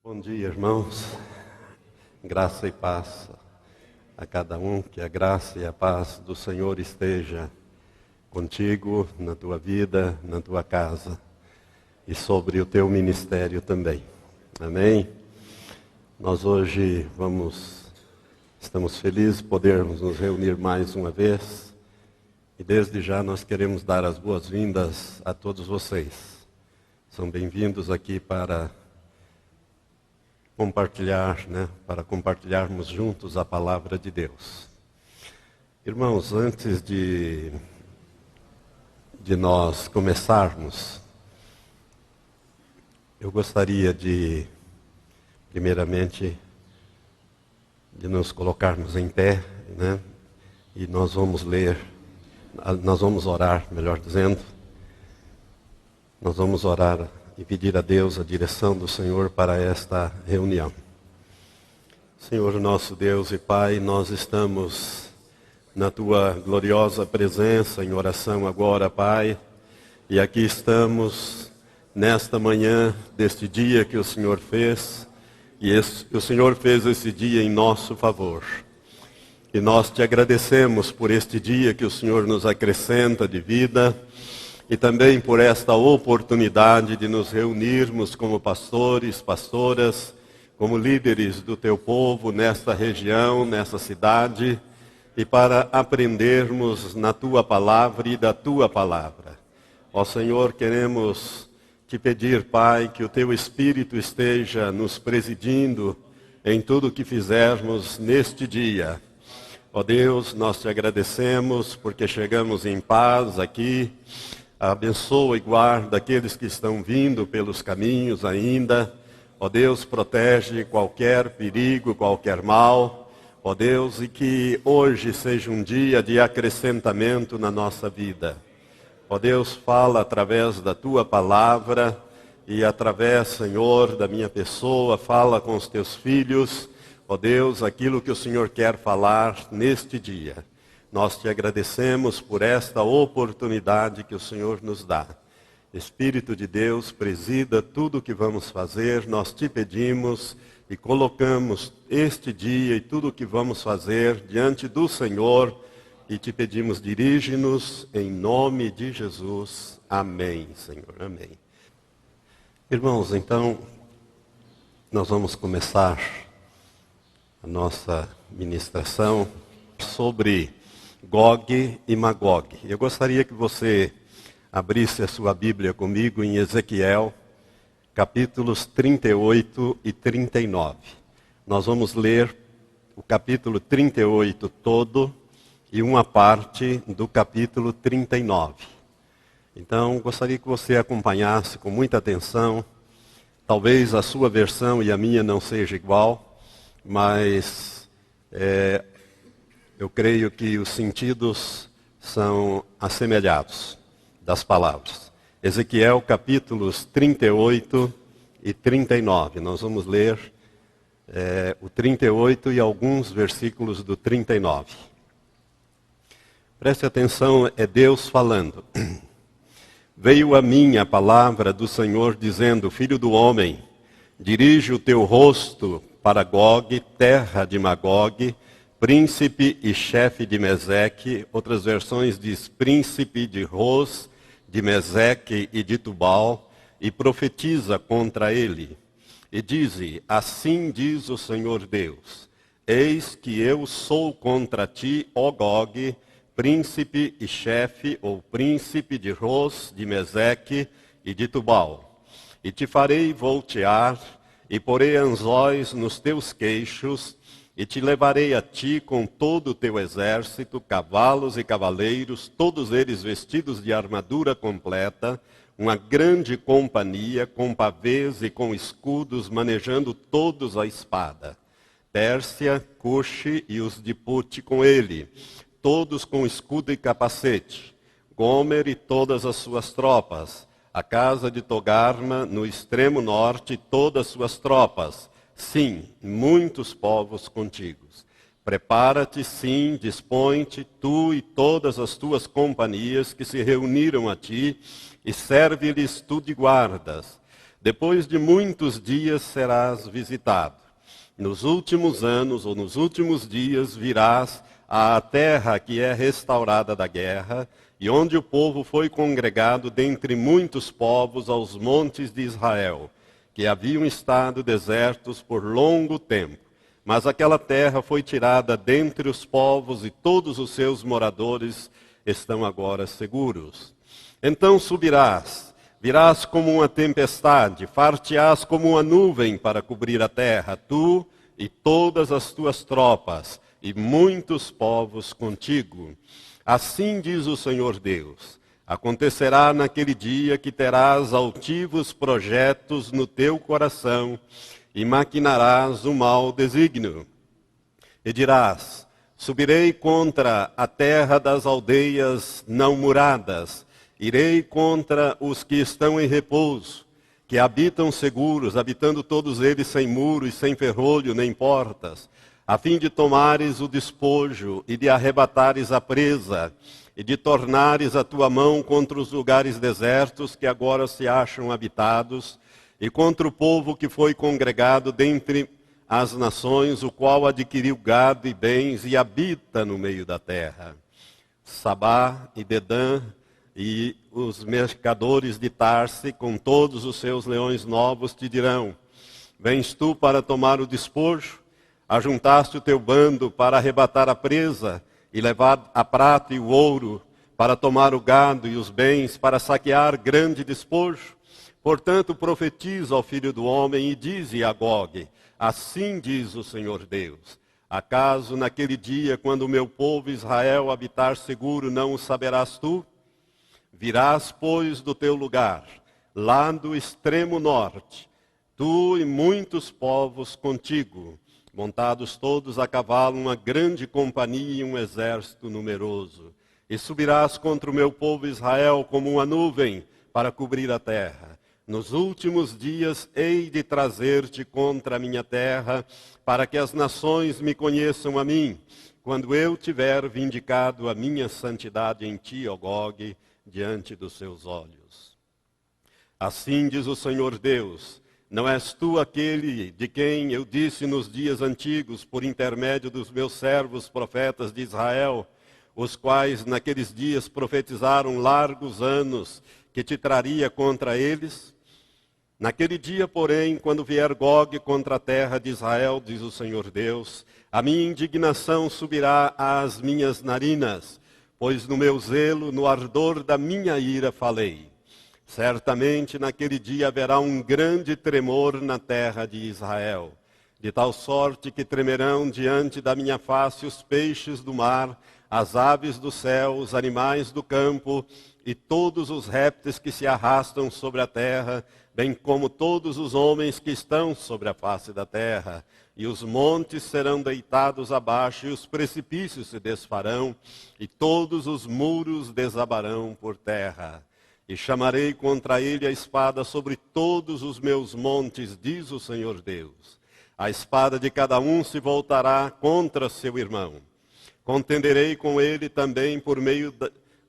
Bom dia, irmãos. Graça e paz a cada um. Que a graça e a paz do Senhor esteja contigo, na tua vida, na tua casa e sobre o teu ministério também. Amém? Nós hoje estamos felizes de podermos nos reunir mais uma vez. E desde já nós queremos dar as boas-vindas a todos vocês. São bem-vindos aqui para compartilharmos juntos a palavra de Deus. Irmãos, antes de nós começarmos, eu gostaria primeiramente, de nos colocarmos em pé, e nós vamos orar, melhor dizendo. Nós vamos orar e pedir a Deus a direção do Senhor para esta reunião. Senhor nosso Deus e Pai, nós estamos na Tua gloriosa presença em oração agora, Pai, e aqui estamos nesta manhã deste dia que o Senhor fez, e o Senhor fez esse dia em nosso favor. E nós te agradecemos por este dia que o Senhor nos acrescenta de vida, e também por esta oportunidade de nos reunirmos como pastores, pastoras, como líderes do Teu povo nesta região, nessa cidade, e para aprendermos na Tua palavra e da Tua palavra. Ó Senhor, queremos Te pedir, Pai, que o Teu Espírito esteja nos presidindo em tudo o que fizermos neste dia. Ó Deus, nós Te agradecemos porque chegamos em paz aqui. Abençoa e guarda aqueles que estão vindo pelos caminhos ainda. Ó Deus, protege qualquer perigo, qualquer mal. Ó Deus, e que hoje seja um dia de acrescentamento na nossa vida. Ó Deus, fala através da Tua palavra e através, Senhor, da minha pessoa, fala com os Teus filhos. Ó Deus, aquilo que o Senhor quer falar neste dia. Nós Te agradecemos por esta oportunidade que o Senhor nos dá. Espírito de Deus, presida tudo o que vamos fazer. Nós Te pedimos e colocamos este dia e tudo o que vamos fazer diante do Senhor. E Te pedimos, dirige-nos em nome de Jesus. Amém, Senhor. Amém. Irmãos, então, nós vamos começar a nossa ministração sobre Gog e Magog. Eu gostaria que você abrisse a sua Bíblia comigo em Ezequiel, capítulos 38 e 39. Nós vamos ler o capítulo 38 todo e uma parte do capítulo 39. Então, gostaria que você acompanhasse com muita atenção. Talvez a sua versão e a minha não seja igual, mas eu creio que os sentidos são assemelhados das palavras. Ezequiel capítulos 38 e 39. Nós vamos ler o 38 e alguns versículos do 39. Preste atenção, é Deus falando. Veio a mim a palavra do Senhor dizendo: Filho do homem, dirige o teu rosto para Gog, terra de Magog, príncipe e chefe de Meseque. Outras versões diz príncipe de Ros, de Meseque e de Tubal, e profetiza contra ele. E dize: assim diz o Senhor Deus: eis que eu sou contra ti, ó Gog, príncipe e chefe, ou príncipe de Ros, de Meseque e de Tubal. E te farei voltear, e porei anzóis nos teus queixos, e te levarei a ti com todo o teu exército, cavalos e cavaleiros, todos eles vestidos de armadura completa, uma grande companhia, com pavês e com escudos, manejando todos a espada. Pérsia, Cuxe e os de Pute com ele, todos com escudo e capacete. Gomer e todas as suas tropas. A casa de Togarma, no extremo norte, todas suas tropas. Sim, muitos povos contigo. Prepara-te, sim, dispõe-te, tu e todas as tuas companhias que se reuniram a ti, e serve-lhes tu de guardas. Depois de muitos dias serás visitado. Nos últimos anos ou nos últimos dias virás à terra que é restaurada da guerra, e onde o povo foi congregado dentre muitos povos aos montes de Israel, que haviam estado desertos por longo tempo. Mas aquela terra foi tirada dentre os povos, e todos os seus moradores estão agora seguros. Então subirás, virás como uma tempestade, far-te-ás como uma nuvem para cobrir a terra, tu e todas as tuas tropas, e muitos povos contigo. Assim diz o Senhor Deus: acontecerá naquele dia que terás altivos projetos no teu coração e maquinarás o mau desígnio. E dirás: subirei contra a terra das aldeias não muradas, irei contra os que estão em repouso, que habitam seguros, habitando todos eles sem muros, sem ferrolho nem portas, a fim de tomares o despojo e de arrebatares a presa, e de tornares a tua mão contra os lugares desertos que agora se acham habitados, e contra o povo que foi congregado dentre as nações, o qual adquiriu gado e bens e habita no meio da terra. Sabá e Dedã e os mercadores de Tarse, com todos os seus leões novos, te dirão: vens tu para tomar o despojo? Ajuntaste o teu bando para arrebatar a presa e levar a prata e o ouro, para tomar o gado e os bens, para saquear grande despojo? Portanto, profetiza ao filho do homem e dize a Gog: assim diz o Senhor Deus: acaso naquele dia, quando o meu povo Israel habitar seguro, não o saberás tu? Virás, pois, do teu lugar, lá do extremo norte, tu e muitos povos contigo, montados todos a cavalo, uma grande companhia e um exército numeroso. E subirás contra o meu povo Israel como uma nuvem para cobrir a terra. Nos últimos dias hei de trazer-te contra a minha terra, para que as nações me conheçam a mim, quando eu tiver vindicado a minha santidade em ti, ó Gog, diante dos seus olhos. Assim diz o Senhor Deus: não és tu aquele de quem eu disse nos dias antigos, por intermédio dos meus servos profetas de Israel, os quais naqueles dias profetizaram largos anos, que te traria contra eles? Naquele dia, porém, quando vier Gog contra a terra de Israel, diz o Senhor Deus, a minha indignação subirá às minhas narinas, pois no meu zelo, no ardor da minha ira falei. Certamente naquele dia haverá um grande tremor na terra de Israel, de tal sorte que tremerão diante da minha face os peixes do mar, as aves do céu, os animais do campo e todos os répteis que se arrastam sobre a terra, bem como todos os homens que estão sobre a face da terra. E os montes serão deitados abaixo, e os precipícios se desfarão, e todos os muros desabarão por terra. E chamarei contra ele a espada sobre todos os meus montes, diz o Senhor Deus. A espada de cada um se voltará contra seu irmão. Contenderei com ele também por meio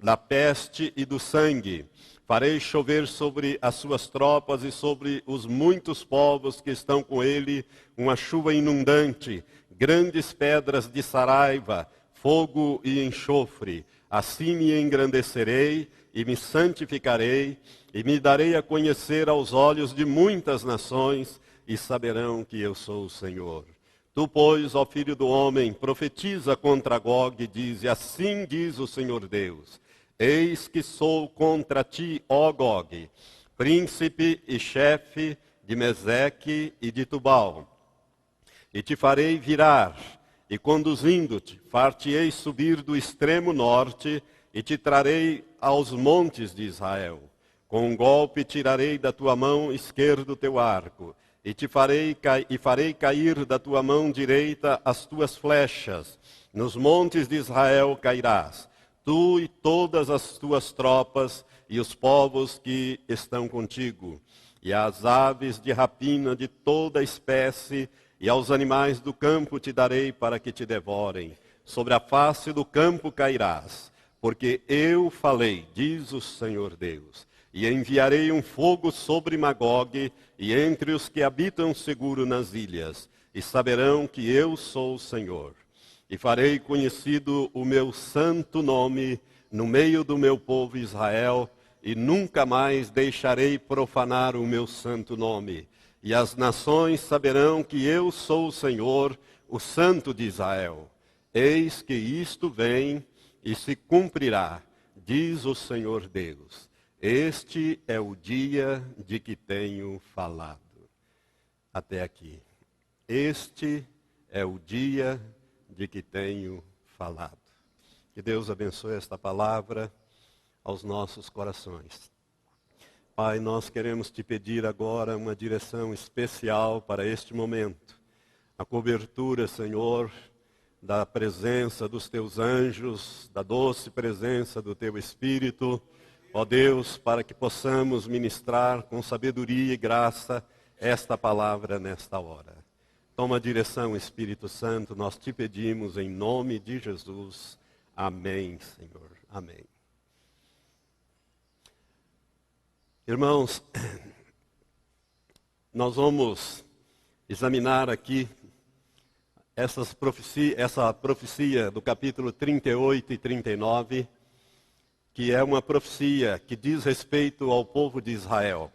da peste e do sangue. Farei chover sobre as suas tropas e sobre os muitos povos que estão com ele uma chuva inundante, grandes pedras de saraiva, fogo e enxofre. Assim me engrandecerei e me santificarei, e me darei a conhecer aos olhos de muitas nações, e saberão que eu sou o Senhor. Tu, pois, ó filho do homem, profetiza contra Gog e dize: assim diz o Senhor Deus: eis que sou contra ti, ó Gog, príncipe e chefe de Meseque e de Tubal. E te farei virar, e conduzindo-te, far-te-ei subir do extremo norte, e te trarei aos montes de Israel. Com um golpe tirarei da tua mão esquerda o teu arco, e farei cair da tua mão direita as tuas flechas. Nos montes de Israel cairás, tu e todas as tuas tropas, e os povos que estão contigo, e as aves de rapina de toda espécie, e aos animais do campo te darei para que te devorem. Sobre a face do campo cairás, porque eu falei, diz o Senhor Deus. E enviarei um fogo sobre Magogue e entre os que habitam seguro nas ilhas, e saberão que eu sou o Senhor. E farei conhecido o meu santo nome no meio do meu povo Israel, e nunca mais deixarei profanar o meu santo nome. E as nações saberão que eu sou o Senhor, o Santo de Israel. Eis que isto vem e se cumprirá, diz o Senhor Deus. Este é o dia de que tenho falado. Até aqui. Este é o dia de que tenho falado. Que Deus abençoe esta palavra aos nossos corações. Pai, nós queremos te pedir agora uma direção especial para este momento. A cobertura, Senhor, da presença dos teus anjos, da doce presença do teu Espírito, ó Deus, para que possamos ministrar com sabedoria e graça esta palavra nesta hora. Toma a direção, Espírito Santo, nós te pedimos em nome de Jesus. Amém, Senhor. Amém. Irmãos, nós vamos examinar aqui essa profecia do capítulo 38 e 39, que é uma profecia que diz respeito ao povo de Israel.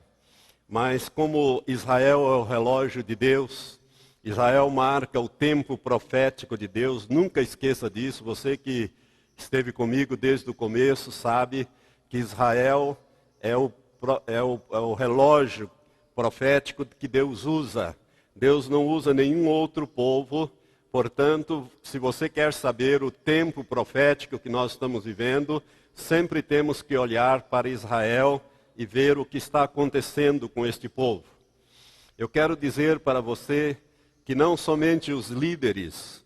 Mas como Israel é o relógio de Deus, Israel marca o tempo profético de Deus, nunca esqueça disso. Você que esteve comigo desde o começo sabe que Israel é o relógio profético que Deus usa. Deus não usa nenhum outro povo. Portanto, se você quer saber o tempo profético que nós estamos vivendo, sempre temos que olhar para Israel e ver o que está acontecendo com este povo. Eu quero dizer para você que não somente os líderes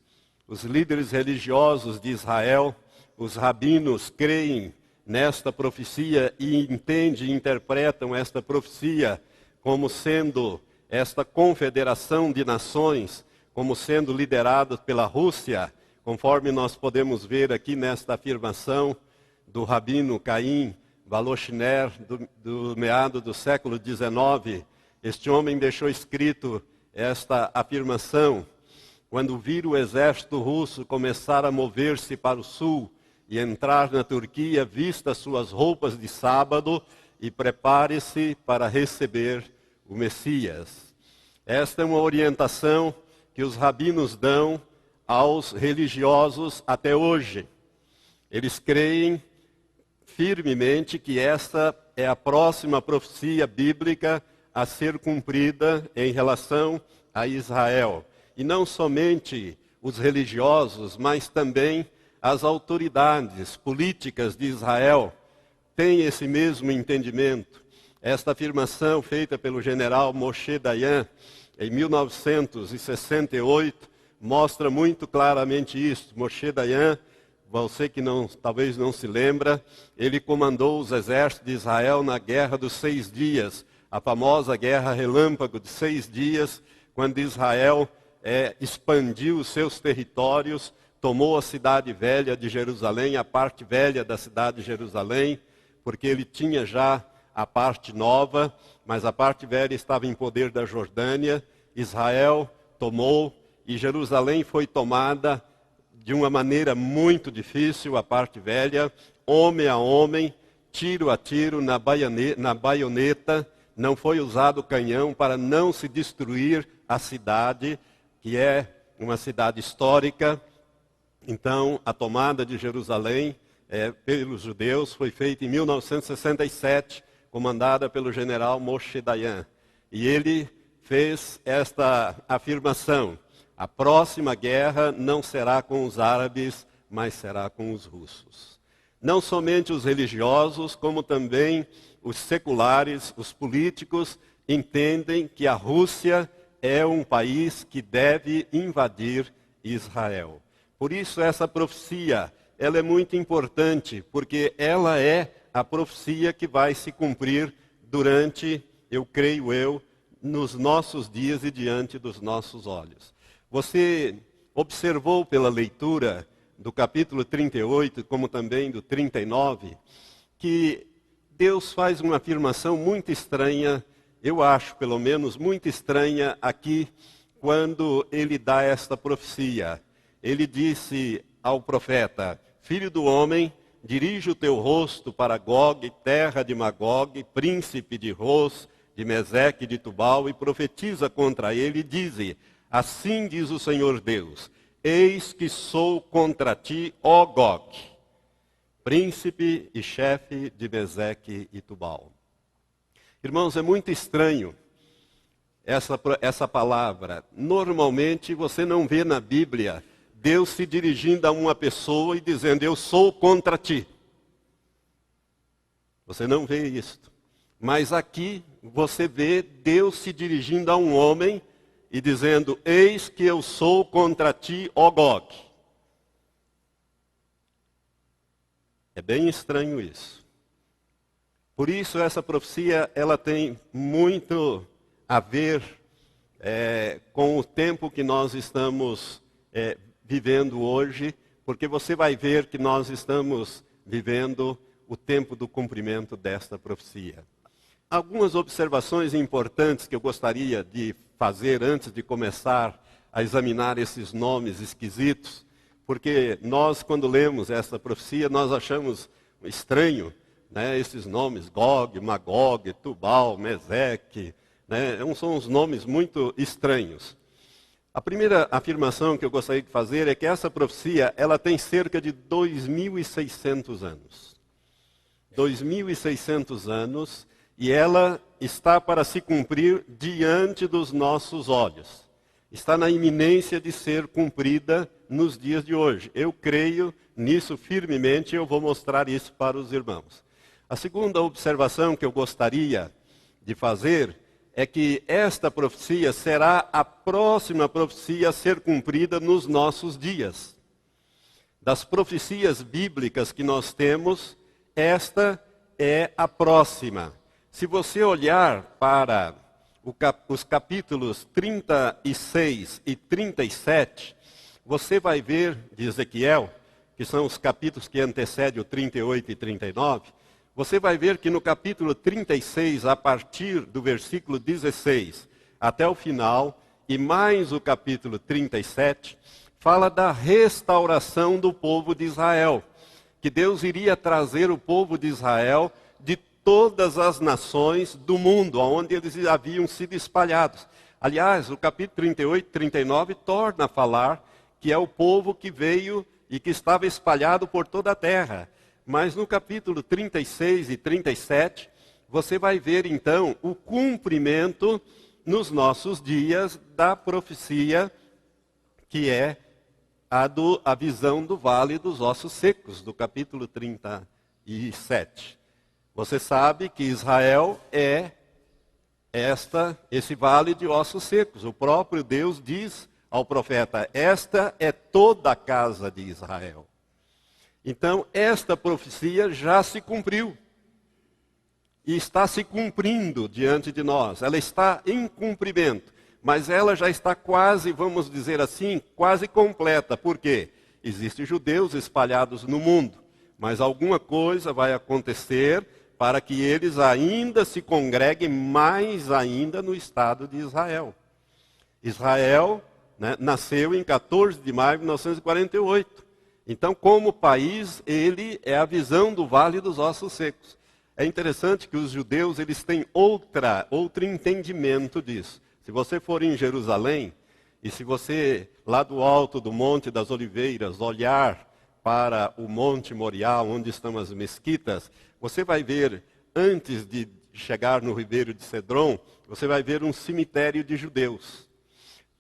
religiosos de Israel, os rabinos, creem nesta profecia e entendem e interpretam esta profecia como sendo esta confederação de nações, como sendo liderada pela Rússia, conforme nós podemos ver aqui nesta afirmação do rabino Caim Voloshiner, do meado do século XIX. Este homem deixou escrito esta afirmação: quando vir o exército russo começar a mover-se para o sul e entrar na Turquia, vista suas roupas de sábado e prepare-se para receber o Messias. Esta é uma orientação que os rabinos dão aos religiosos até hoje. Eles creem firmemente que esta é a próxima profecia bíblica a ser cumprida em relação a Israel. E não somente os religiosos, mas também as autoridades políticas de Israel têm esse mesmo entendimento. Esta afirmação feita pelo general Moshe Dayan em 1968 mostra muito claramente isso. Moshe Dayan, você que talvez não se lembra, ele comandou os exércitos de Israel na Guerra dos 6 Dias, a famosa Guerra Relâmpago de 6 dias, quando Israel expandiu os seus territórios, tomou a cidade velha de Jerusalém, a parte velha da cidade de Jerusalém, porque ele tinha já a parte nova, mas a parte velha estava em poder da Jordânia. Israel tomou e Jerusalém foi tomada de uma maneira muito difícil, a parte velha, homem a homem, tiro a tiro, na baioneta, não foi usado canhão para não se destruir a cidade, que é uma cidade histórica. Então, a tomada de Jerusalém pelos judeus foi feita em 1967, comandada pelo general Moshe Dayan. E ele fez esta afirmação: a próxima guerra não será com os árabes, mas será com os russos. Não somente os religiosos, como também os seculares, os políticos, entendem que a Rússia é um país que deve invadir Israel. Por isso essa profecia, ela é muito importante, porque ela é a profecia que vai se cumprir durante, eu creio, nos nossos dias e diante dos nossos olhos. Você observou pela leitura do capítulo 38, como também do 39, que Deus faz uma afirmação muito estranha, eu acho pelo menos muito estranha aqui, quando ele dá esta profecia. Ele disse ao profeta: Filho do homem, dirige o teu rosto para Gog, terra de Magog, príncipe de Ros, de Meseque e de Tubal, e profetiza contra ele e dize: Assim diz o Senhor Deus, eis que sou contra ti, ó Gog, príncipe e chefe de Meseque e Tubal. Irmãos, é muito estranho essa palavra. Normalmente você não vê na Bíblia Deus se dirigindo a uma pessoa e dizendo: eu sou contra ti. Você não vê isso. Mas aqui você vê Deus se dirigindo a um homem e dizendo: eis que eu sou contra ti, ó Gog. É bem estranho isso. Por isso essa profecia ela tem muito a ver com o tempo que nós estamos vivendo hoje, porque você vai ver que nós estamos vivendo o tempo do cumprimento desta profecia. Algumas observações importantes que eu gostaria de fazer antes de começar a examinar esses nomes esquisitos, porque nós, quando lemos essa profecia, nós achamos estranho, né, esses nomes, Gog, Magog, Tubal, Meseque, né, são uns nomes muito estranhos. A primeira afirmação que eu gostaria de fazer é que essa profecia ela tem cerca de 2.600 anos. 2.600 anos, e ela está para se cumprir diante dos nossos olhos. Está na iminência de ser cumprida nos dias de hoje. Eu creio nisso firmemente e eu vou mostrar isso para os irmãos. A segunda observação que eu gostaria de fazer é que esta profecia será a próxima profecia a ser cumprida nos nossos dias. Das profecias bíblicas que nós temos, esta é a próxima. Se você olhar para os capítulos 36 e 37, você vai ver de Ezequiel, que são os capítulos que antecedem o 38 e 39, você vai ver que no capítulo 36, a partir do versículo 16 até o final, e mais o capítulo 37, fala da restauração do povo de Israel. Que Deus iria trazer o povo de Israel de todas as nações do mundo, onde eles haviam sido espalhados. Aliás, o capítulo 38 e 39 torna a falar que é o povo que veio e que estava espalhado por toda a terra. Mas no capítulo 36 e 37, você vai ver então o cumprimento nos nossos dias da profecia que é a visão do vale dos ossos secos, do capítulo 37. Você sabe que Israel é esse vale de ossos secos. O próprio Deus diz ao profeta: esta é toda a casa de Israel. Então, esta profecia já se cumpriu. E está se cumprindo diante de nós. Ela está em cumprimento. Mas ela já está quase, vamos dizer assim, quase completa. Por quê? Existem judeus espalhados no mundo. Mas alguma coisa vai acontecer para que eles ainda se congreguem mais ainda no estado de Israel. Israel, né, nasceu em 14 de maio de 1948. Então, como país, ele é a visão do Vale dos Ossos Secos. É interessante que os judeus eles têm outro entendimento disso. Se você for em Jerusalém, e se você, lá do alto do Monte das Oliveiras, olhar para o Monte Moriá, onde estão as mesquitas, você vai ver, antes de chegar no Ribeiro de Cedron, você vai ver um cemitério de judeus.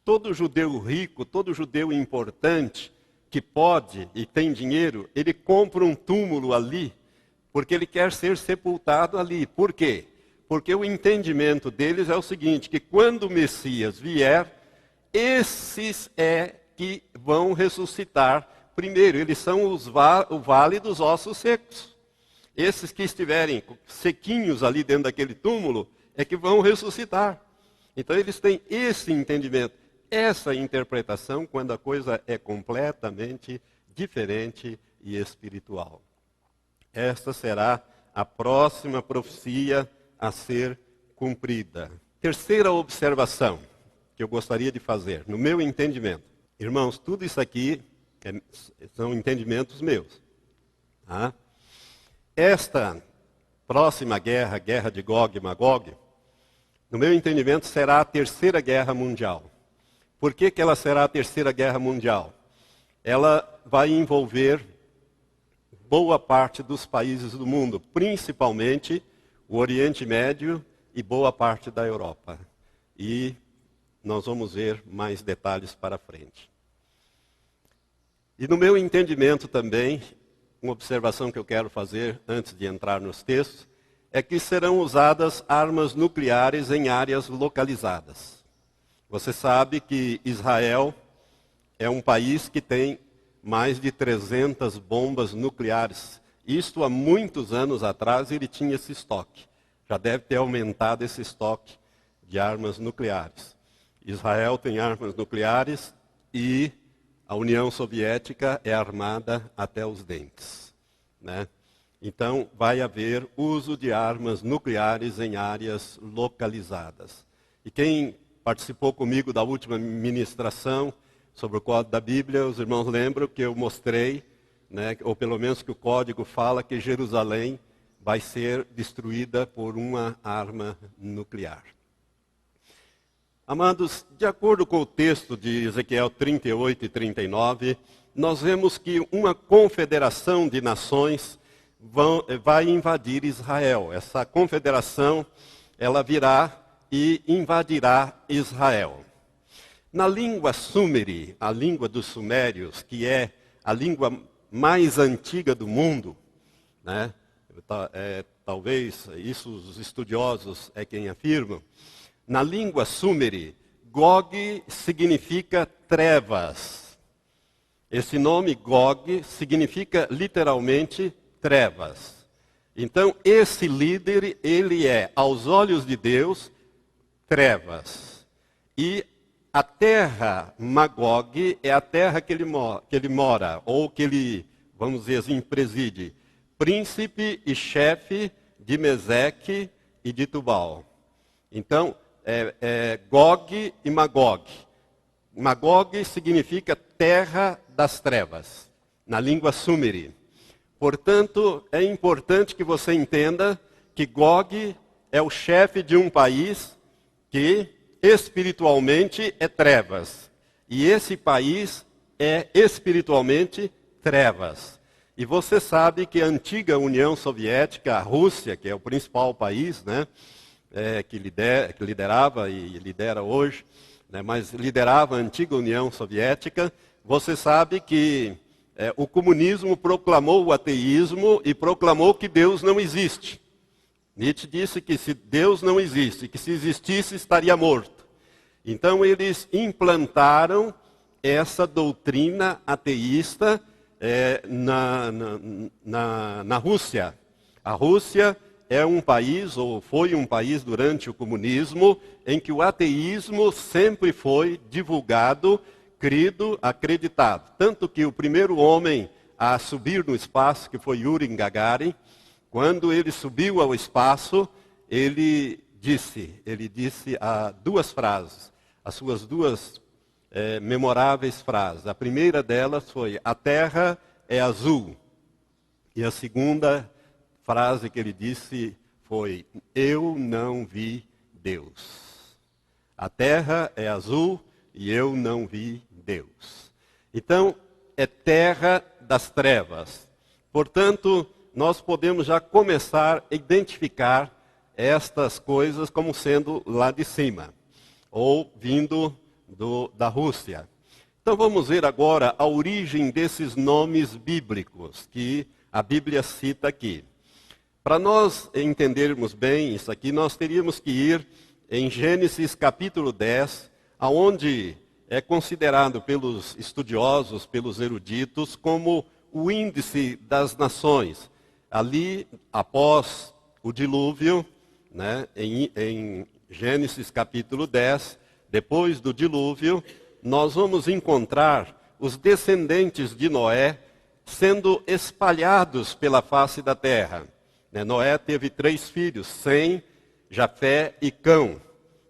Todo judeu rico, todo judeu importante, que pode e tem dinheiro, ele compra um túmulo ali, porque ele quer ser sepultado ali. Por quê? Porque o entendimento deles é o seguinte, que quando o Messias vier, esses que vão ressuscitar primeiro. Eles são o vale dos ossos secos. Esses que estiverem sequinhos ali dentro daquele túmulo, é que vão ressuscitar. Então eles têm esse entendimento. Essa interpretação quando a coisa é completamente diferente e espiritual. Esta será a próxima profecia a ser cumprida. Terceira observação que eu gostaria de fazer, no meu entendimento. Irmãos, tudo isso aqui são entendimentos meus. Tá? Esta próxima guerra, guerra de Gog e Magog, no meu entendimento, será a terceira guerra mundial. Por que ela será a terceira guerra mundial? Ela vai envolver boa parte dos países do mundo, principalmente o Oriente Médio e boa parte da Europa. E nós vamos ver mais detalhes para frente. E no meu entendimento também, uma observação que eu quero fazer antes de entrar nos textos, é que serão usadas armas nucleares em áreas localizadas. Você sabe que Israel é um país que tem mais de 300 bombas nucleares. Isto há muitos anos atrás ele tinha esse estoque. Já deve ter aumentado esse estoque de armas nucleares. Israel tem armas nucleares e a União Soviética é armada até os dentes, né? Então vai haver uso de armas nucleares em áreas localizadas. E quem participou comigo da última ministração sobre o Código da Bíblia, os irmãos lembram que eu mostrei, né, ou pelo menos que o Código fala que Jerusalém vai ser destruída por uma arma nuclear. Amados, de acordo com o texto de Ezequiel 38 e 39, nós vemos que uma confederação de nações vai invadir Israel. Essa confederação, ela virá e invadirá Israel. Na língua Sumeri, a língua dos sumérios, que é a língua mais antiga do mundo, né? Talvez isso os estudiosos é quem afirmam. Na língua Sumeri, Gog significa trevas. Esse nome Gog significa literalmente trevas. Então, esse líder, ele é, aos olhos de Deus, trevas. E a terra Magog é a terra que ele mora, ou que ele, vamos dizer assim, preside. Príncipe e chefe de Meseque e de Tubal. Então, Gog e Magog. Magog significa terra das trevas, na língua Sumeri. Portanto, é importante que você entenda que Gog é o chefe de um país que espiritualmente é trevas. E esse país é espiritualmente trevas. E você sabe que a antiga União Soviética, a Rússia, que é o principal país, né, que liderava e lidera hoje, né, mas liderava a antiga União Soviética, você sabe que o comunismo proclamou o ateísmo e proclamou que Deus não existe. Nietzsche disse que se Deus não existe, que se existisse estaria morto. Então eles implantaram essa doutrina ateísta na Rússia. A Rússia é um país, ou foi um país durante o comunismo, em que o ateísmo sempre foi divulgado, crido, acreditado. Tanto que o primeiro homem a subir no espaço, que foi Yuri Gagarin, quando ele subiu ao espaço, ele disse duas frases, as suas duas memoráveis frases. A primeira delas foi: a terra é azul. E a segunda frase que ele disse foi: eu não vi Deus. A terra é azul e eu não vi Deus. Então, é terra das trevas. Portanto, nós podemos já começar a identificar estas coisas como sendo lá de cima, ou vindo da Rússia. Então vamos ver agora a origem desses nomes bíblicos que a Bíblia cita aqui. Para nós entendermos bem isso aqui, nós teríamos que ir em Gênesis capítulo 10, aonde é considerado pelos estudiosos, pelos eruditos, como o índice das nações. Ali, após o dilúvio, né, em Gênesis capítulo 10, depois do dilúvio, nós vamos encontrar os descendentes de Noé sendo espalhados pela face da terra. Noé teve 3 filhos, Sem, Jafé e Cão,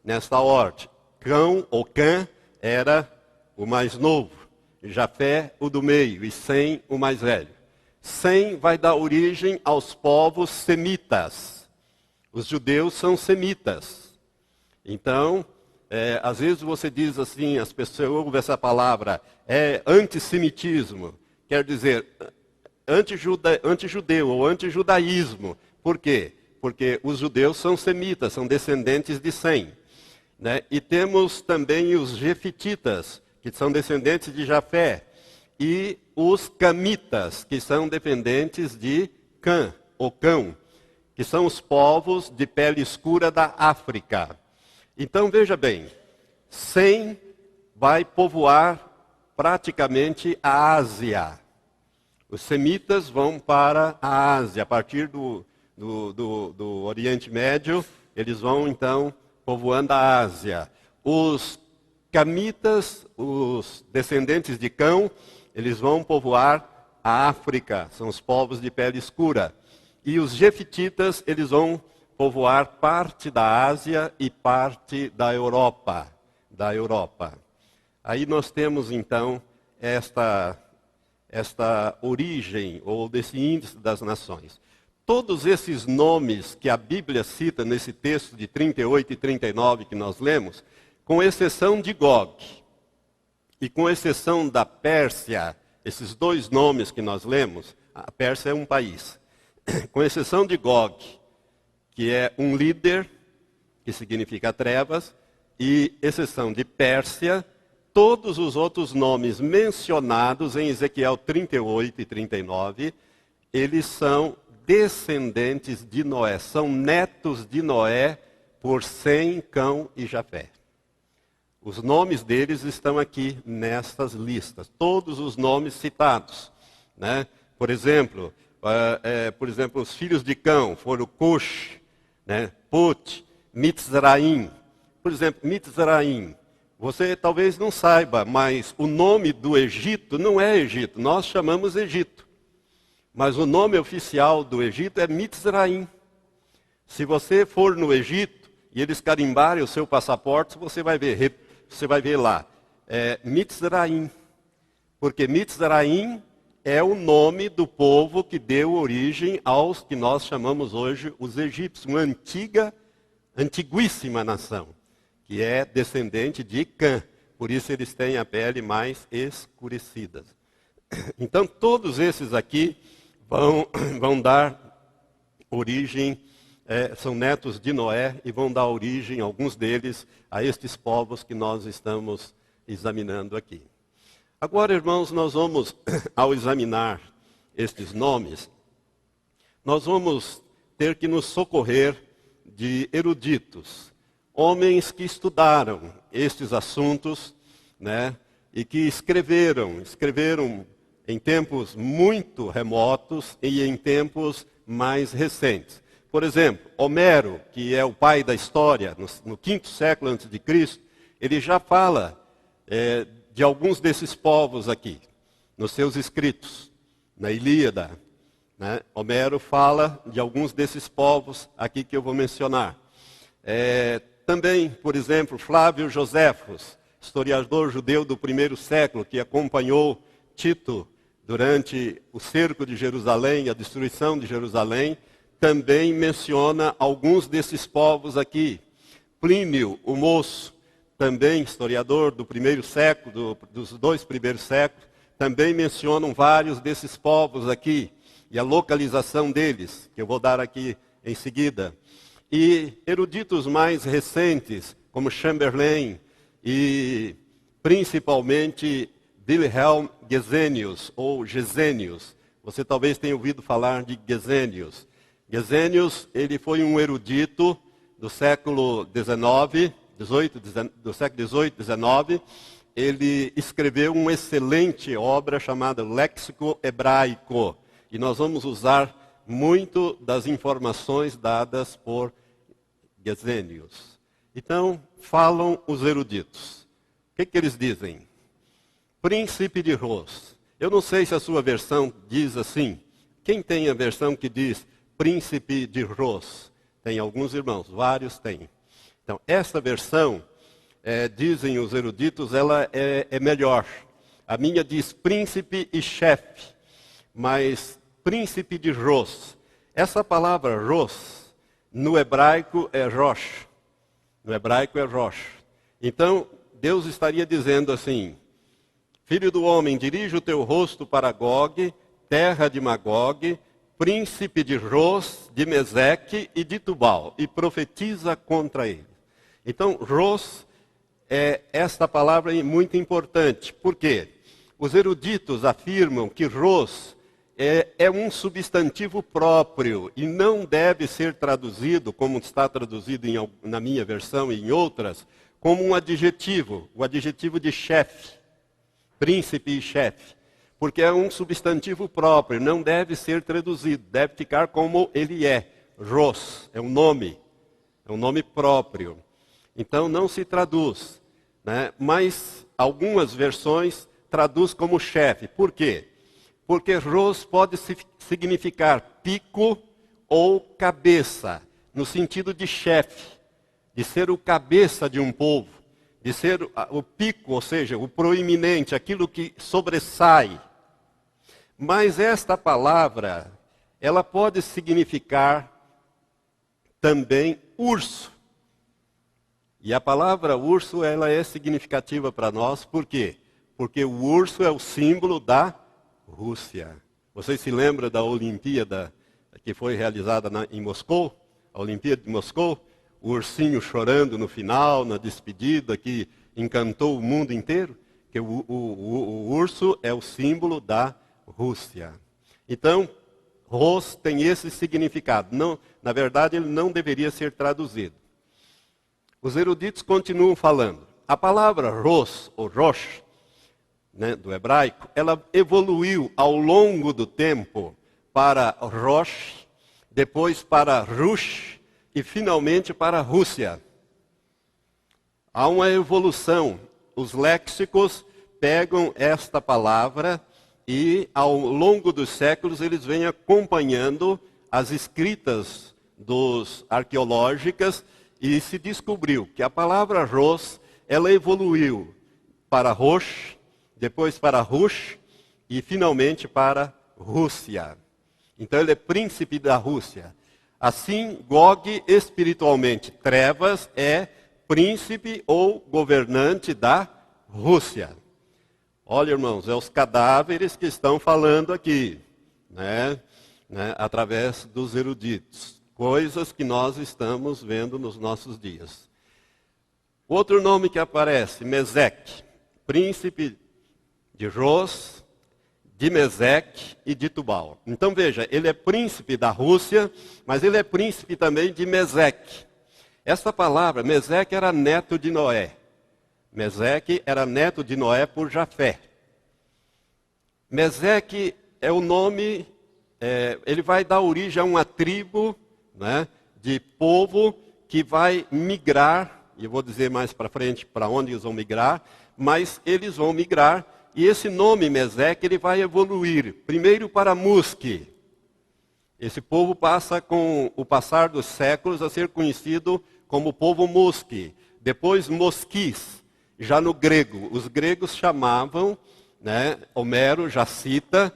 nesta ordem. Cão, ou Cã, era o mais novo, Jafé o do meio e Sem o mais velho. Sem vai dar origem aos povos semitas. Os judeus são semitas. Então, às vezes você diz assim, as pessoas ouvem essa palavra, antissemitismo, quer dizer, antijudeu ou antijudaísmo. Por quê? Porque os judeus são semitas, são descendentes de Sem. E temos também os jefititas, que são descendentes de Jafé, e os camitas, que são descendentes de Cã, ou Cão, que são os povos de pele escura da África. Então veja bem, Sem vai povoar praticamente a Ásia. Os semitas vão para a Ásia, a partir do Oriente Médio, eles vão então povoando a Ásia. Os camitas, os descendentes de Cão, eles vão povoar a África, são os povos de pele escura. E os jefititas, eles vão povoar parte da Ásia e parte da Europa. Aí nós temos então esta origem, ou desse índice das nações. Todos esses nomes que a Bíblia cita nesse texto de 38 e 39 que nós lemos, com exceção de Gog, e com exceção da Pérsia, esses 2 nomes que nós lemos, a Pérsia é um país, com exceção de Gog, que é um líder, que significa trevas, e exceção de Pérsia, todos os outros nomes mencionados em Ezequiel 38 e 39, eles são descendentes de Noé, são netos de Noé por Sem, Cão e Jafé. Os nomes deles estão aqui nestas listas, todos os nomes citados. Por exemplo, os filhos de Cão foram Cush, Put, Mitzraim. Por exemplo, Mitzraim, você talvez não saiba, mas o nome do Egito não é Egito, nós chamamos Egito. Mas o nome oficial do Egito é Mitzraim. Se você for no Egito e eles carimbarem o seu passaporte, você vai ver lá, Mitzraim. Porque Mitzraim é o nome do povo que deu origem aos que nós chamamos hoje os egípcios, uma antiguíssima nação, que é descendente de Cã. Por isso eles têm a pele mais escurecida. Então todos esses aqui vão dar origem, são netos de Noé e vão dar origem, alguns deles, a estes povos que nós estamos examinando aqui. Agora, irmãos, nós vamos, ao examinar estes nomes, nós vamos ter que nos socorrer de eruditos, homens que estudaram estes assuntos, e que escreveram em tempos muito remotos e em tempos mais recentes. Por exemplo, Homero, que é o pai da história, no 5º século a.C., ele já fala de alguns desses povos aqui, nos seus escritos, na Ilíada. Homero fala de alguns desses povos aqui que eu vou mencionar. Também, por exemplo, Flávio Joséfos, historiador judeu do 1º século, que acompanhou Tito durante o cerco de Jerusalém, a destruição de Jerusalém, também menciona alguns desses povos aqui. Plínio, o Moço, também historiador do 1º século, dos 2 primeiros séculos, também mencionam vários desses povos aqui, e a localização deles, que eu vou dar aqui em seguida. E eruditos mais recentes, como Chamberlain e principalmente Wilhelm Gesenius, ou Gesenius. Você talvez tenha ouvido falar de Gesenius. Gesenius, ele foi um erudito do século XIX, do século XVIII, XIX. Ele escreveu uma excelente obra chamada Léxico Hebraico. E nós vamos usar muito das informações dadas por Gesenius. Então, falam os eruditos. O que eles dizem? Príncipe de Ros. Eu não sei se a sua versão diz assim. Quem tem a versão que diz príncipe de Ros. Tem alguns irmãos, vários têm. Então, essa versão, dizem os eruditos, ela é melhor. A minha diz príncipe e chefe, mas príncipe de Ros. Essa palavra Ros, no hebraico é Rosh. No hebraico é Rosh. Então, Deus estaria dizendo assim: Filho do homem, dirige o teu rosto para Gog, terra de Magog, príncipe de Ros, de Meseque e de Tubal, e profetiza contra ele. Então, Ros esta palavra é muito importante. Por quê? Os eruditos afirmam que Ros é um substantivo próprio e não deve ser traduzido, como está traduzido na minha versão e em outras, como um adjetivo, o adjetivo de chefe, príncipe e chefe. Porque é um substantivo próprio, não deve ser traduzido, deve ficar como ele é. Ros é um nome próprio. Então não se traduz, né? Mas algumas versões traduz como chefe. Por quê? Porque Ros pode significar pico ou cabeça, no sentido de chefe, de ser o cabeça de um povo, de ser o pico, ou seja, o proeminente, aquilo que sobressai. Mas esta palavra, ela pode significar também urso. E a palavra urso, ela é significativa para nós, por quê? Porque o urso é o símbolo da Rússia. Vocês se lembram da Olimpíada que foi realizada em Moscou? A Olimpíada de Moscou? O ursinho chorando no final, na despedida, que encantou o mundo inteiro? Que o urso é o símbolo da Rússia. Então, Ros tem esse significado. Não, na verdade, ele não deveria ser traduzido. Os eruditos continuam falando. A palavra Ros, ou Rosh, né, do hebraico, ela evoluiu ao longo do tempo para Rosh, depois para Rush e finalmente para Rússia. Há uma evolução. Os léxicos pegam esta palavra e ao longo dos séculos eles vêm acompanhando as escritas arqueológicas e se descobriu que a palavra Ros, ela evoluiu para Rosh, depois para Rush e finalmente para Rússia. Então ele é príncipe da Rússia. Assim, Gog espiritualmente, trevas, é príncipe ou governante da Rússia. Olha, irmãos, é os cadáveres que estão falando aqui, né, através dos eruditos. Coisas que nós estamos vendo nos nossos dias. Outro nome que aparece, Meseque, príncipe de Ros, de Meseque e de Tubal. Então veja, ele é príncipe da Rússia, mas ele é príncipe também de Meseque. Essa palavra, Meseque era neto de Noé. Meseque era neto de Noé por Jafé. Meseque é o nome, ele vai dar origem a uma tribo, né, de povo que vai migrar, e eu vou dizer mais para frente para onde eles vão migrar, mas eles vão migrar, e esse nome Meseque, ele vai evoluir, primeiro para Musque. Esse povo passa com o passar dos séculos a ser conhecido como povo Musque. Depois Mosquis, já no grego. Os gregos chamavam, né, Homero já cita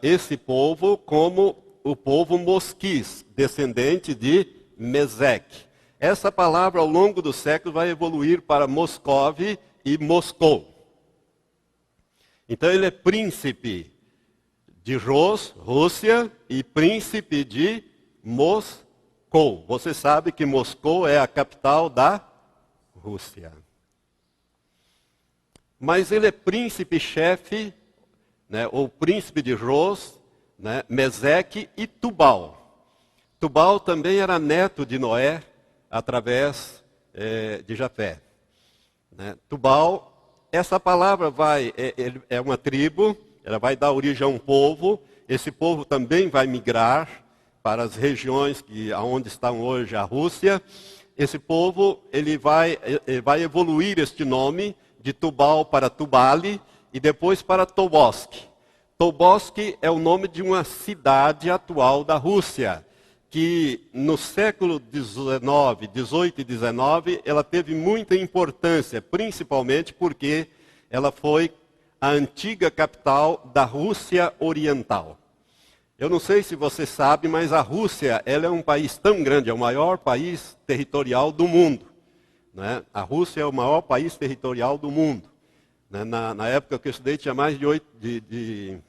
esse povo como o povo Mosquis, descendente de Meseque. Essa palavra, ao longo do século, vai evoluir para Moscove e Moscou. Então, ele é príncipe de Ros, Rússia, e príncipe de Moscou. Você sabe que Moscou é a capital da Rússia. Mas ele é príncipe-chefe, né, ou príncipe de Ros, né, Meseque e Tubal. Tubal também era neto de Noé, através de Jafé. Né? Tubal, essa palavra é uma tribo, ela vai dar origem a um povo. Esse povo também vai migrar para as regiões onde está hoje a Rússia. Esse povo ele vai evoluir este nome de Tubal para Tubali e depois para Tobolsk. Tobolsk é o nome de uma cidade atual da Rússia. que no século XVIII e XIX, ela teve muita importância, principalmente porque ela foi a antiga capital da Rússia Oriental. Eu não sei se você sabe, mas a Rússia ela é um país tão grande, é o maior país territorial do mundo. Né? A Rússia é o maior país territorial do mundo. Né? Na época que eu estudei, tinha mais de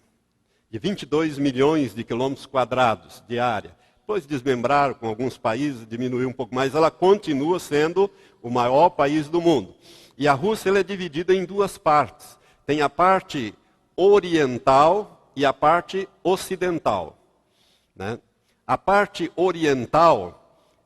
22 milhões de quilômetros quadrados de área. Depois desmembraram com alguns países, diminuiu um pouco mais. Ela continua sendo o maior país do mundo. E a Rússia ela é dividida em duas partes. Tem a parte oriental e a parte ocidental. Né? A parte oriental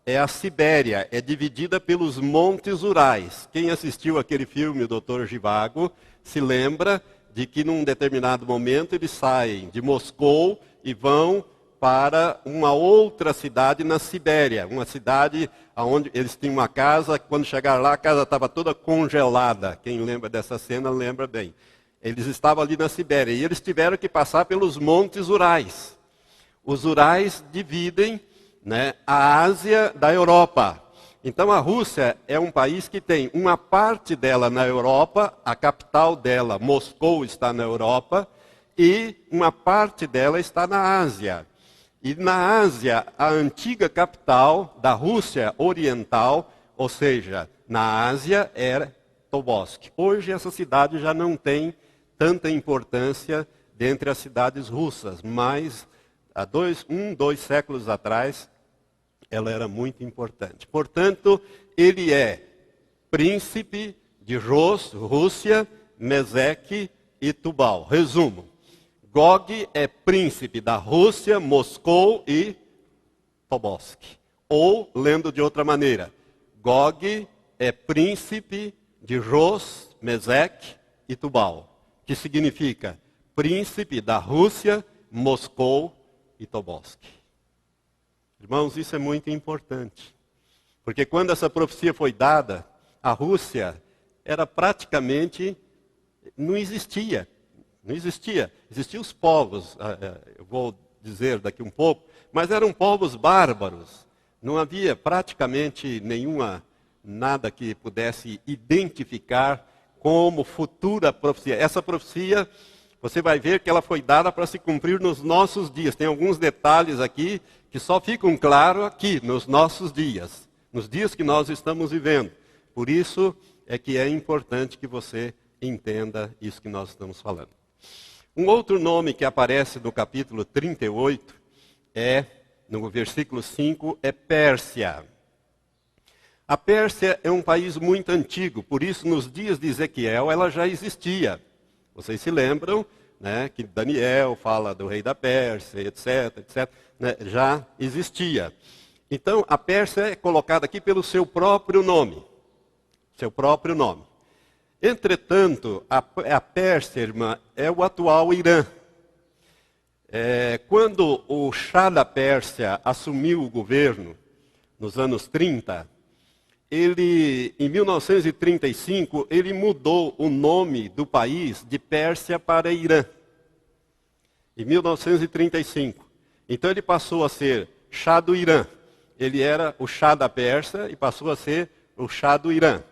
é a Sibéria, é dividida pelos Montes Urais. Quem assistiu aquele filme, o Dr. Zhivago, se lembra de que num determinado momento eles saem de Moscou e vão para uma outra cidade na Sibéria. Uma cidade onde eles tinham uma casa, quando chegaram lá a casa estava toda congelada. Quem lembra dessa cena lembra bem. Eles estavam ali na Sibéria e eles tiveram que passar pelos Montes Urais. Os Urais dividem, né, a Ásia da Europa. Então a Rússia é um país que tem uma parte dela na Europa, a capital dela, Moscou, está na Europa, e uma parte dela está na Ásia. E na Ásia, a antiga capital da Rússia Oriental, ou seja, na Ásia, era Tobolsk. Hoje essa cidade já não tem tanta importância dentre as cidades russas, mas há dois séculos atrás, ela era muito importante. Portanto, ele é príncipe de Rússia, Meseque e Tubal. Resumo. Gog é príncipe da Rússia, Moscou e Tobolsk. Ou, lendo de outra maneira, Gog é príncipe de Ros, Meseque e Tubal. Que significa príncipe da Rússia, Moscou e Tobolsk. Irmãos, isso é muito importante. Porque quando essa profecia foi dada, a Rússia era praticamente, não existia. Não existia. Existiam os povos, eu vou dizer daqui um pouco, mas eram povos bárbaros. Não havia praticamente nada que pudesse identificar como futura profecia. Essa profecia, você vai ver que ela foi dada para se cumprir nos nossos dias. Tem alguns detalhes aqui que só ficam claros aqui, nos nossos dias. Nos dias que nós estamos vivendo. Por isso é que é importante que você entenda isso que nós estamos falando. Um outro nome que aparece no capítulo 38 no versículo 5, é Pérsia. A Pérsia é um país muito antigo, por isso nos dias de Ezequiel ela já existia. Vocês se lembram, né, que Daniel fala do rei da Pérsia, etc, né, já existia. Então a Pérsia é colocada aqui pelo seu próprio nome. Seu próprio nome. Entretanto, a Pérsia, irmã, é o atual Irã. Quando o Shah da Pérsia assumiu o governo, nos anos 30, em 1935, ele mudou o nome do país de Pérsia para Irã. Em 1935. Então ele passou a ser Shah do Irã. Ele era o Shah da Pérsia e passou a ser o Shah do Irã.